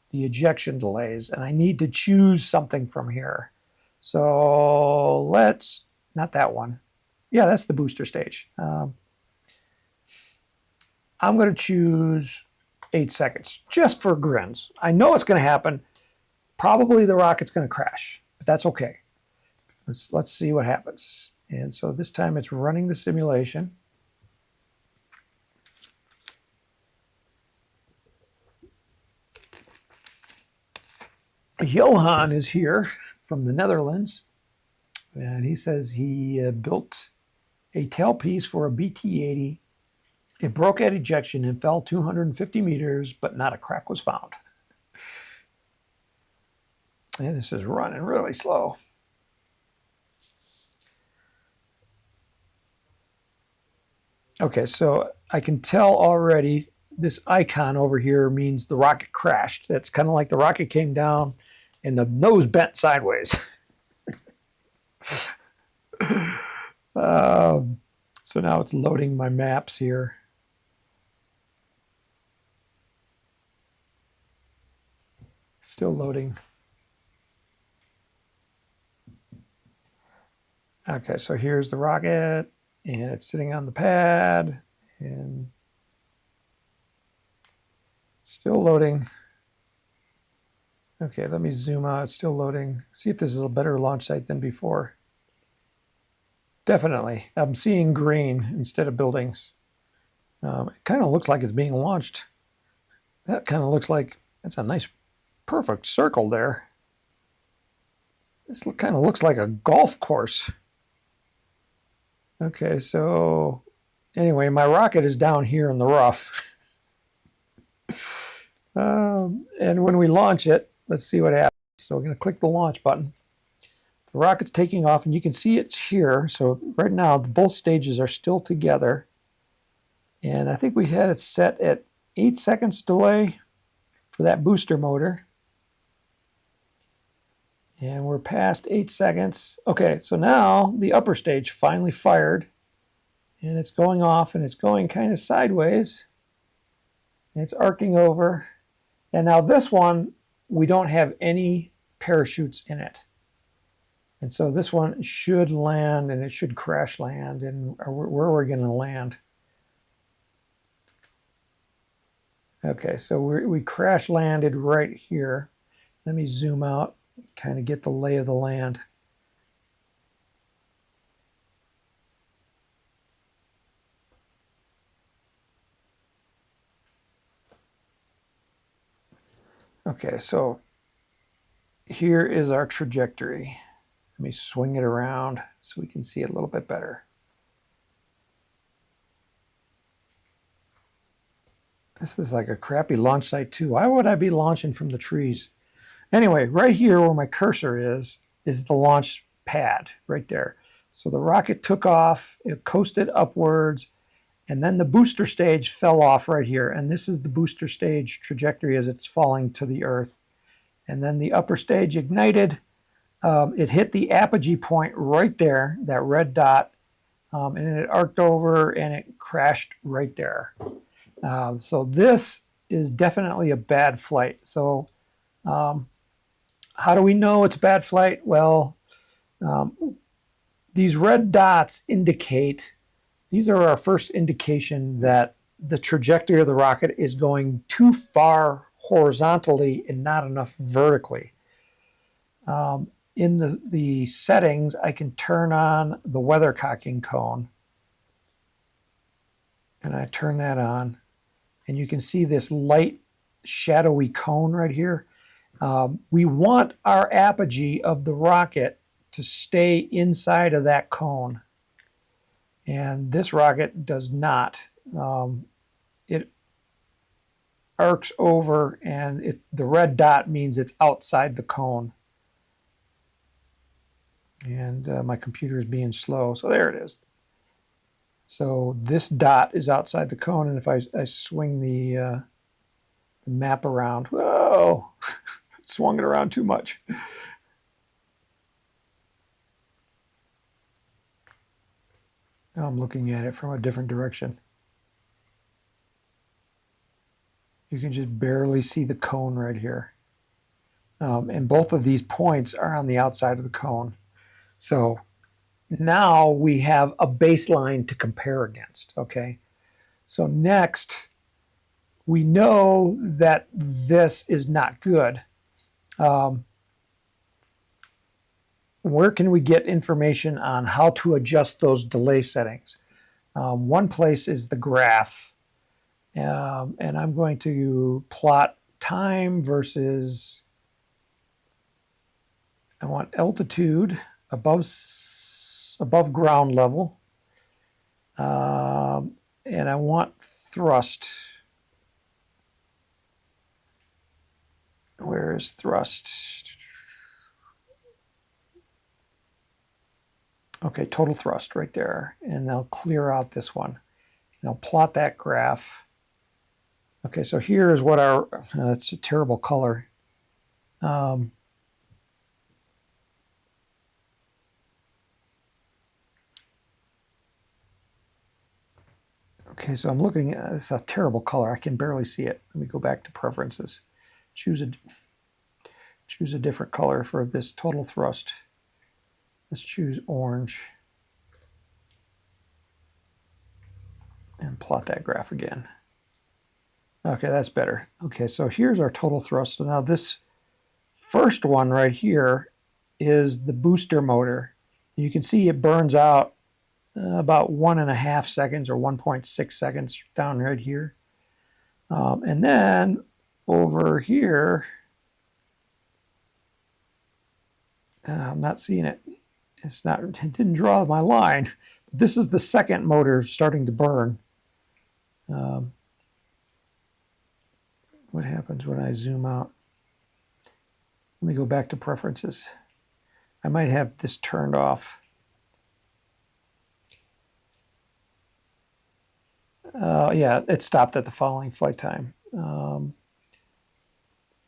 the ejection delays, and I need to choose something from here. So let's, not that one. Yeah, that's the booster stage. I'm going to choose 8 seconds, just for grins. I know it's going to happen. Probably the rocket's going to crash, but that's okay. Let's see what happens. And so this time it's running the simulation. Johan is here from the Netherlands, and he says he built a tailpiece for a BT-80. It broke at ejection and fell 250 meters, but not a crack was found. And this is running really slow. Okay, so I can tell already this icon over here means the rocket crashed. It's kind of like the rocket came down and the nose bent sideways. So now it's loading my maps here. Still loading. Okay, so here's the rocket, and it's sitting on the pad, and still loading. Okay, let me zoom out. It's still loading. See if this is a better launch site than before. Definitely. I'm seeing green instead of buildings. It kind of looks like it's being launched. That kind of looks like, that's a nice, perfect circle there. This kind of looks like a golf course. Okay, so anyway, my rocket is down here in the rough. And when we launch it, let's see what happens. So we're going to click the launch button. The rocket's taking off, and you can see it's here. So right now, both stages are still together. And I think we had it set at 8 seconds delay for that booster motor. And we're past 8 seconds. Okay, so now the upper stage finally fired. And it's going off, and it's going kind of sideways. And it's arcing over. And now this one, we don't have any parachutes in it. And so this one should land, and it should crash land. And where are we going to land? Okay, so we crash landed right here. Let me zoom out, kind of get the lay of the land. Okay, so here is our trajectory. Let me swing it around so we can see it a little bit better. This is like a crappy launch site too. Why would I be launching from the trees? Anyway, right here where my cursor is the launch pad right there. So the rocket took off, it coasted upwards, and then the booster stage fell off right here. And this is the booster stage trajectory as it's falling to the earth. And then the upper stage ignited. It hit the apogee point right there, that red dot, and it arced over and it crashed right there. So this is definitely a bad flight. So how do we know it's a bad flight? Well, these red dots indicate, these are our first indication that the trajectory of the rocket is going too far horizontally and not enough vertically. In the settings, I can turn on the weathercocking cone. And I turn that on. And you can see this light, shadowy cone right here. We want our apogee of the rocket to stay inside of that cone. And this rocket does not. It arcs over, and the red dot means it's outside the cone. And my computer is being slow, so there it is. So this dot is outside the cone, and if I swing the map around, whoa, swung it around too much. Now I'm looking at it from a different direction. You can just barely see the cone right here. And both of these points are on the outside of the cone. So now we have a baseline to compare against, okay? So next, we know that this is not good. Where can we get information on how to adjust those delay settings? One place is the graph. And I'm going to plot time versus, I want altitude above ground level. And I want thrust. Where is thrust? Okay, total thrust right there. And I'll clear out this one. And I'll plot that graph. Okay, so here is what our, it's a terrible color. Okay, so I'm looking at, it's a terrible color. I can barely see it. Let me go back to preferences. Choose a different color for this total thrust. Let's choose orange. And plot that graph again. Okay, that's better. Okay, so here's our total thrust. So now this first one right here is the booster motor. You can see it burns out about 1.5 seconds or 1.6 seconds down right here. And then over here, I'm not seeing it. It didn't draw my line. But this is the second motor starting to burn. What happens when I zoom out? Let me go back to preferences. I might have this turned off. Yeah, it stopped at the following flight time.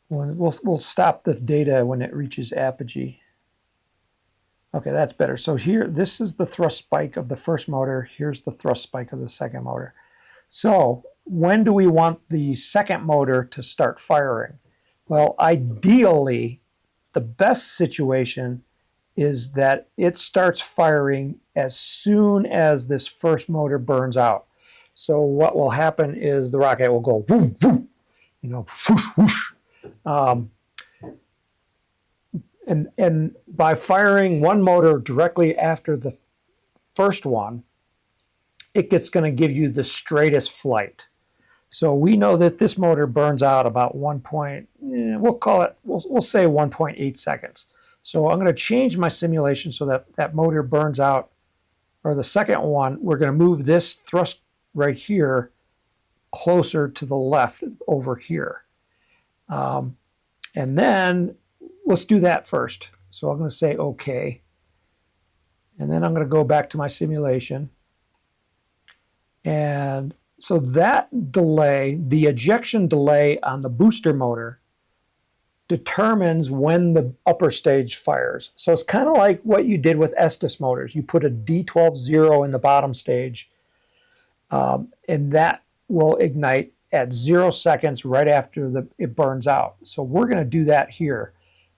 We'll stop the data when it reaches Apogee. Okay, that's better. So here, this is the thrust spike of the first motor. Here's the thrust spike of the second motor. So when do we want the second motor to start firing? Well, ideally, the best situation is that it starts firing as soon as this first motor burns out. So what will happen is the rocket will go boom, boom, whoosh, whoosh. And by firing one motor directly after the first one, it's going to give you the straightest flight. So we know that this motor burns out about we'll say 1.8 seconds. So I'm going to change my simulation so that that motor burns out, or the second one, we're going to move this thrust right here closer to the left over here. And then let's do that first. So I'm going to say OK. And then I'm going to go back to my simulation. And so that delay, the ejection delay on the booster motor, determines when the upper stage fires. So it's kind of like what you did with Estes motors. You put a D12-0 in the bottom stage, and that will ignite at 0 seconds right after it burns out. So we're going to do that here.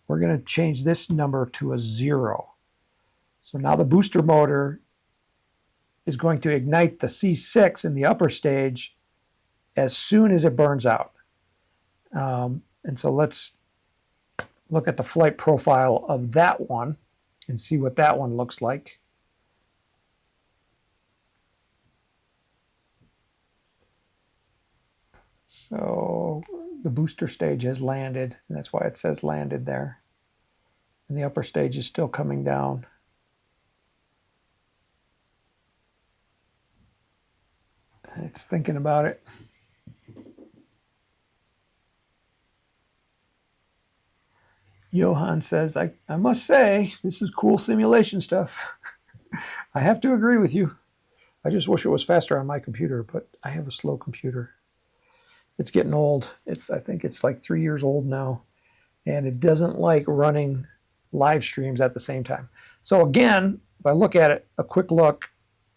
We're going to change this number to a 0. So now the booster motor is going to ignite the C6 in the upper stage as soon as it burns out. And so let's look at the flight profile of that one and see what that one looks like. So the booster stage has landed, and that's why it says landed there. And the upper stage is still coming down. It's thinking about it. Johan says, I must say, this is cool simulation stuff. I have to agree with you. I just wish it was faster on my computer, but I have a slow computer. It's getting old. I think it's like 3 years old now. and it doesn't like running live streams at the same time. So again, if I look at it, a quick look,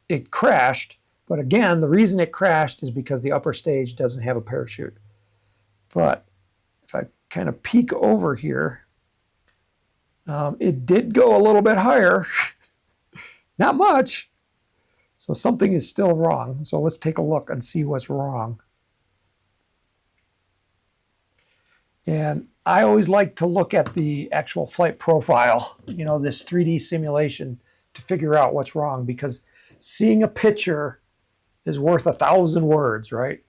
it crashed. But again, the reason it crashed is because the upper stage doesn't have a parachute. But if I kind of peek over here, it did go a little bit higher. Not much. So something is still wrong. So let's take a look and see what's wrong. And I always like to look at the actual flight profile, you know, this 3D simulation to figure out what's wrong, because seeing a picture is worth 1,000 words, right?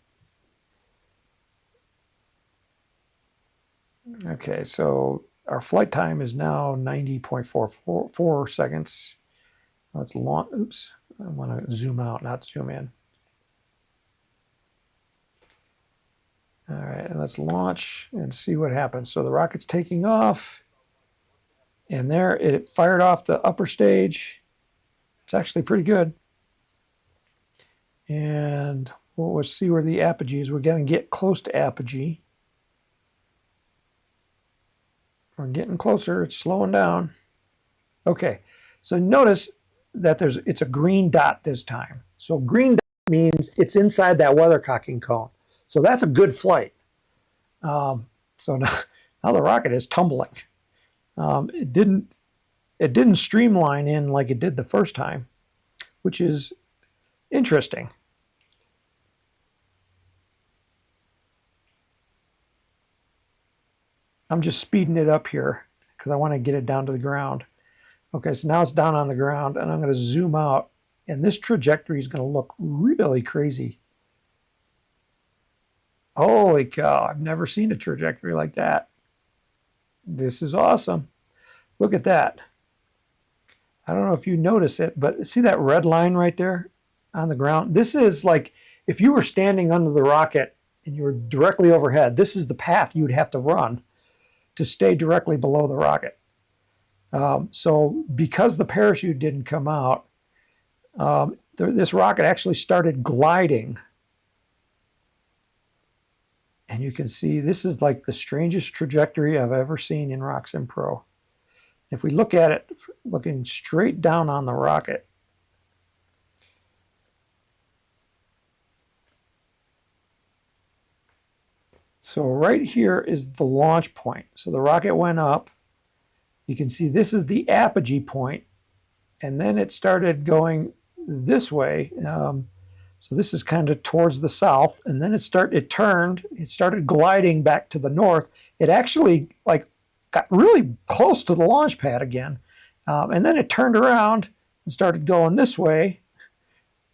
Okay, so our flight time is now 90.44 seconds. Let's launch. Oops, I want to zoom out, not zoom in. All right, and let's launch and see what happens. So the rocket's taking off, and there it fired off the upper stage. It's actually pretty good. And we'll see where the apogee is. We're going to get close to apogee. We're getting closer. It's slowing down. Okay, so notice that it's a green dot this time. So green dot means it's inside that weathercocking cone. So that's a good flight. So now the rocket is tumbling. It didn't streamline in like it did the first time, which is interesting. I'm just speeding it up here because I want to get it down to the ground. Okay, so now it's down on the ground, and I'm going to zoom out, and this trajectory is going to look really crazy. Holy cow, I've never seen a trajectory like that. This is awesome. Look at that. I don't know if you notice it, but see that red line right there on the ground? This is like if you were standing under the rocket and you were directly overhead, this is the path you would have to run to stay directly below the rocket. So because the parachute didn't come out, this rocket actually started gliding. And you can see this is like the strangest trajectory I've ever seen in RockSim Pro. If we look at it, looking straight down on the rocket, so right here is the launch point. So the rocket went up. You can see this is the apogee point, and then it started going this way. So this is kind of towards the south, and then it started gliding back to the north. It actually got really close to the launch pad again, and then it turned around and started going this way,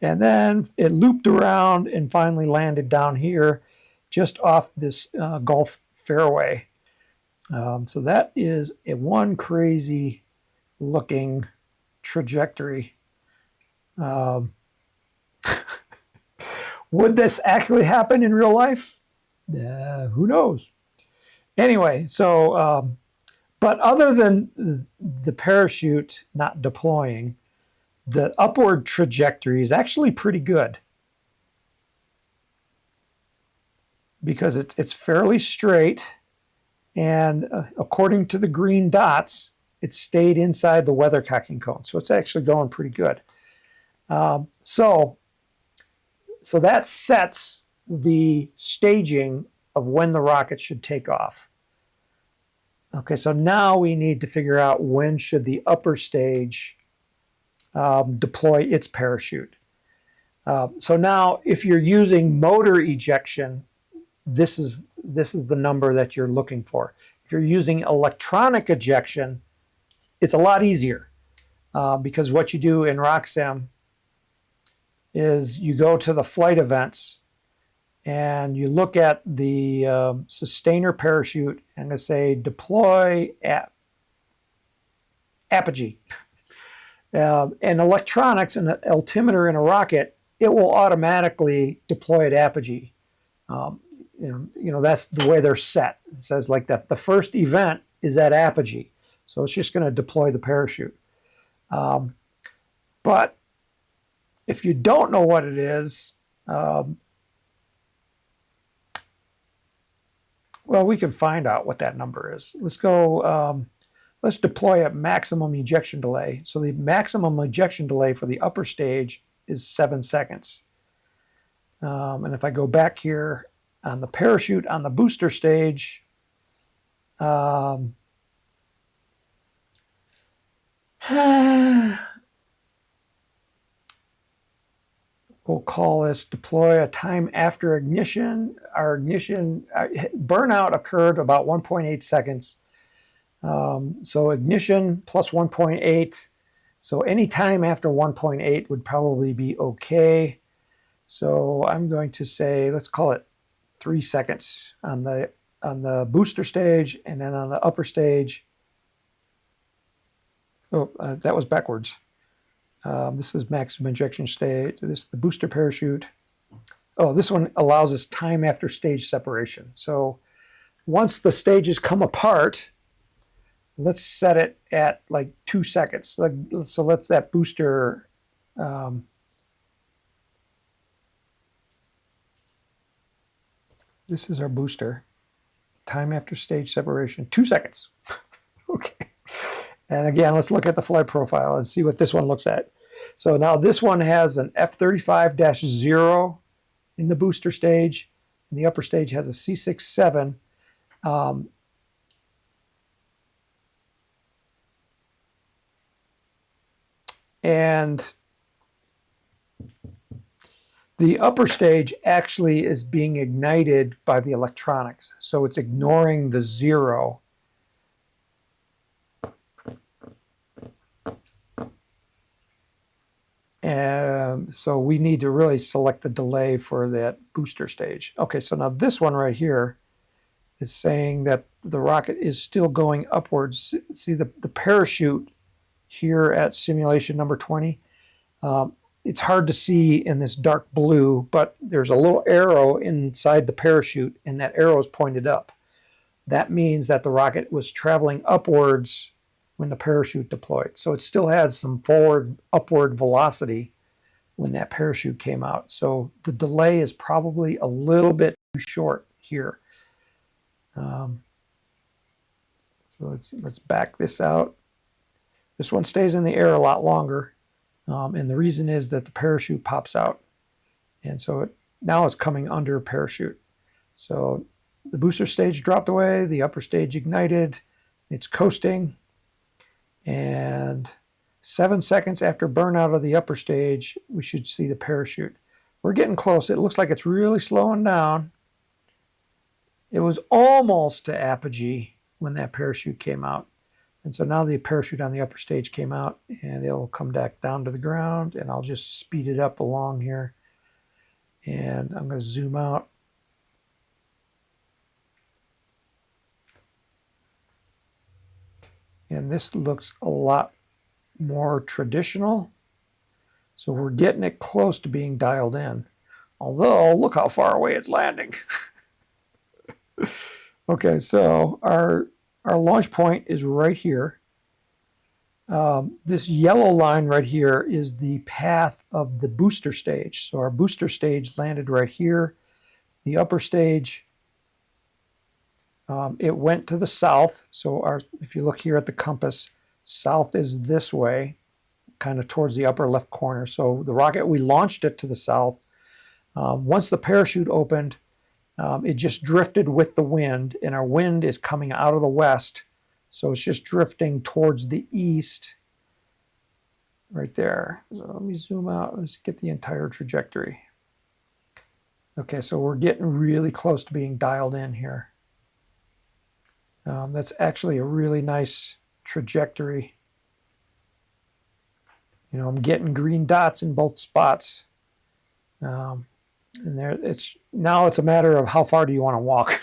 and then it looped around and finally landed down here just off this Gulf fairway. So that is one crazy looking trajectory. Would this actually happen in real life? Who knows? Anyway, so, but other than the parachute not deploying, the upward trajectory is actually pretty good because it's fairly straight, and according to the green dots, it stayed inside the weathercocking cone. So it's actually going pretty good. So that sets the staging of when the rocket should take off. Okay, so now we need to figure out when should the upper stage deploy its parachute. So now if you're using motor ejection, this is the number that you're looking for. If you're using electronic ejection, it's a lot easier because what you do in RockSim is you go to the flight events and you look at the sustainer parachute and they say deploy at Apogee. And electronics and the altimeter in a rocket, it will automatically deploy at Apogee. You know, that's the way they're set. It says like that the first event is at Apogee. So it's just going to deploy the parachute. But if you don't know what it is, well, Well, we can find out what that number is. Let's go, let's deploy a maximum ejection delay. So the maximum ejection delay for the upper stage is 7 seconds. And if I go back here on the parachute on the booster stage, we'll call this deploy a time after ignition. Our ignition burnout occurred about 1.8 seconds. So ignition plus 1.8. So any time after 1.8 would probably be okay. So I'm going to say, let's call it 3 seconds on the booster stage, and then on the upper stage. Oh, that was backwards. This is maximum injection stage. This is the booster parachute. Oh, this one allows us time after stage separation. So once the stages come apart, let's set it at like 2 seconds. So let's that booster. This is our booster. Time after stage separation, 2 seconds. Okay. And again, let's look at the flight profile and see what this one looks at. So now this one has an F-35-0 in the booster stage, and the upper stage has a C-67. And the upper stage actually is being ignited by the electronics, so it's ignoring the 0. And so we need to really select the delay for that booster stage. Okay, so now this one right here is saying that the rocket is still going upwards. See the parachute here at simulation number 20. It's hard to see in this dark blue, but there's a little arrow inside the parachute, and that arrow is pointed up. That means that the rocket was traveling upwards when the parachute deployed. So it still has some forward, upward velocity when that parachute came out. So the delay is probably a little bit too short here. So let's back this out. This one stays in the air a lot longer. And the reason is that the parachute pops out. And so now it's coming under parachute. So the booster stage dropped away, the upper stage ignited, it's coasting. And 7 seconds after burnout of the upper stage, we should see the parachute. We're getting close. It looks like it's really slowing down. It was almost to apogee when that parachute came out. And so now the parachute on the upper stage came out, and it'll come back down to the ground, and I'll just speed it up along here. And I'm going to zoom out. And this looks a lot more traditional. So we're getting it close to being dialed in. Although, look how far away it's landing. Okay, so our launch point is right here. This yellow line right here is the path of the booster stage. So our booster stage landed right here. The upper stage, it went to the south. So if you look here at the compass, south is this way, kind of towards the upper left corner. So the rocket, we launched it to the south. Once the parachute opened, it just drifted with the wind, and our wind is coming out of the west. So it's just drifting towards the east right there. So let me zoom out. Let's get the entire trajectory. Okay, so we're getting really close to being dialed in here. That's actually a really nice trajectory. You know, I'm getting green dots in both spots. And there, now it's a matter of how far do you want to walk.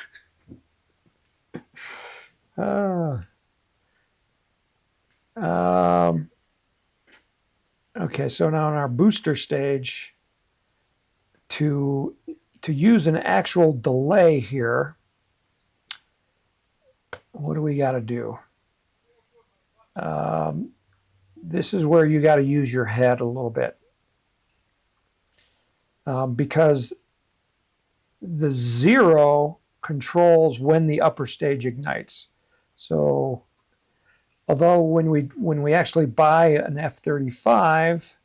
Okay, so now in our booster stage, to use an actual delay here, what do we got to do? This is where you got to use your head a little bit. Because the 0 controls when the upper stage ignites. So although when we actually buy an F-35,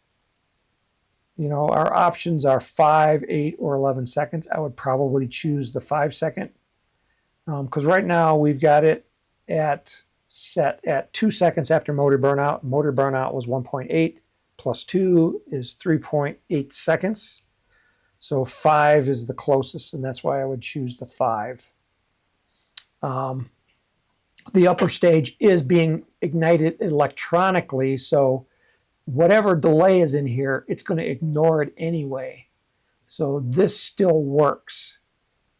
you know, our options are 5, 8, or 11 seconds. I would probably choose the 5-second because right now we've got it set at 2 seconds after motor burnout. Motor burnout was 1.8 plus 2 is 3.8 seconds. So 5 is the closest, and that's why I would choose the 5. The upper stage is being ignited electronically, so whatever delay is in here, it's going to ignore it anyway. So this still works.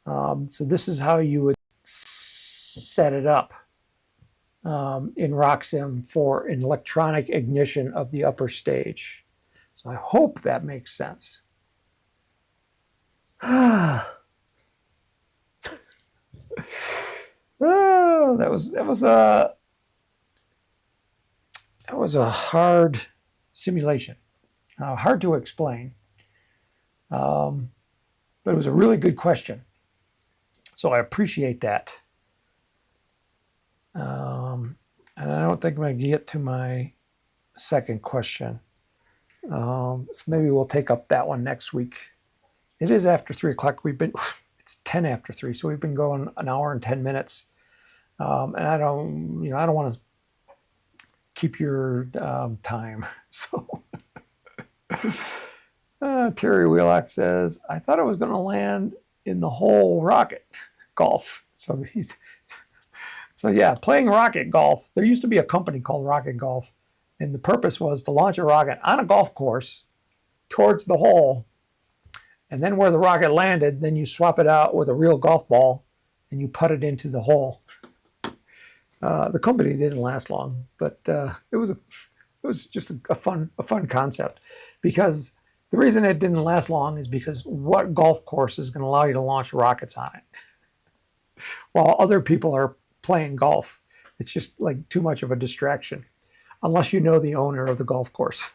So this is how you would set it up in RockSim for an electronic ignition of the upper stage. So I hope that makes sense. Oh, that was a hard simulation, hard to explain, but it was a really good question. So I appreciate that. And I don't think I'm going to get to my second question. So maybe we'll take up that one next week. It is after 3 o'clock. It's 10 after 3, so we've been going an hour and 10 minutes. And I don't want to keep your time. So Terry Wheelock says, I thought I was going to land in the whole rocket golf. So yeah, playing rocket golf. There used to be a company called Rocket Golf, and the purpose was to launch a rocket on a golf course towards the hole, and then where the rocket landed, then you swap it out with a real golf ball and you put it into the hole. The company didn't last long, but it was just a fun concept, because the reason it didn't last long is because what golf course is going to allow you to launch rockets on it while other people are playing golf? It's just like too much of a distraction, unless you know the owner of the golf course.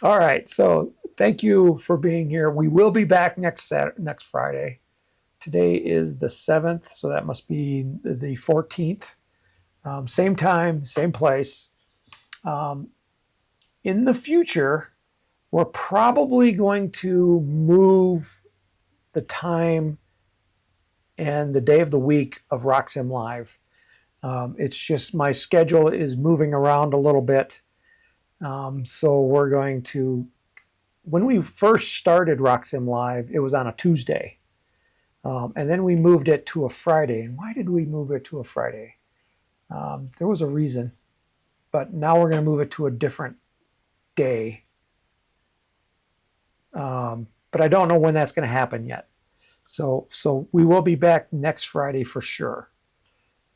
All right, so thank you for being here. We will be back next Friday. Today is the 7th, so that must be the 14th. Same time, same place. In the future, we're probably going to move the time and the day of the week of RockSim Live. It's just my schedule is moving around a little bit. So we're going to, when we first started RockSim Live, it was on a Tuesday. And then we moved it to a Friday. And why did we move it to a Friday? There was a reason. But now we're going to move it to a different day. But I don't know when that's going to happen yet. So we will be back next Friday for sure.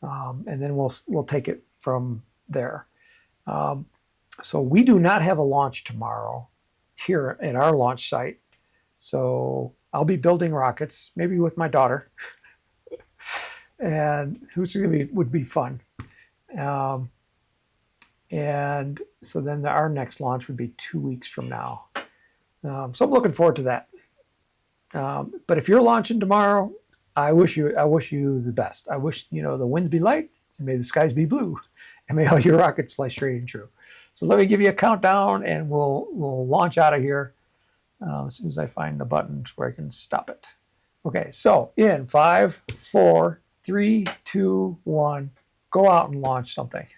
And then we'll take it from there. So we do not have a launch tomorrow here at our launch site. So I'll be building rockets, maybe with my daughter, and which would be fun. And so then our next launch would be 2 weeks from now. So I'm looking forward to that. But if you're launching tomorrow, I wish you the best. I wish, the winds be light, and may the skies be blue, and may all your rockets fly straight and true. So let me give you a countdown, and we'll launch out of here as soon as I find the button where I can stop it. Okay, so in 5, 4, 3, 2, 1, go out and launch something.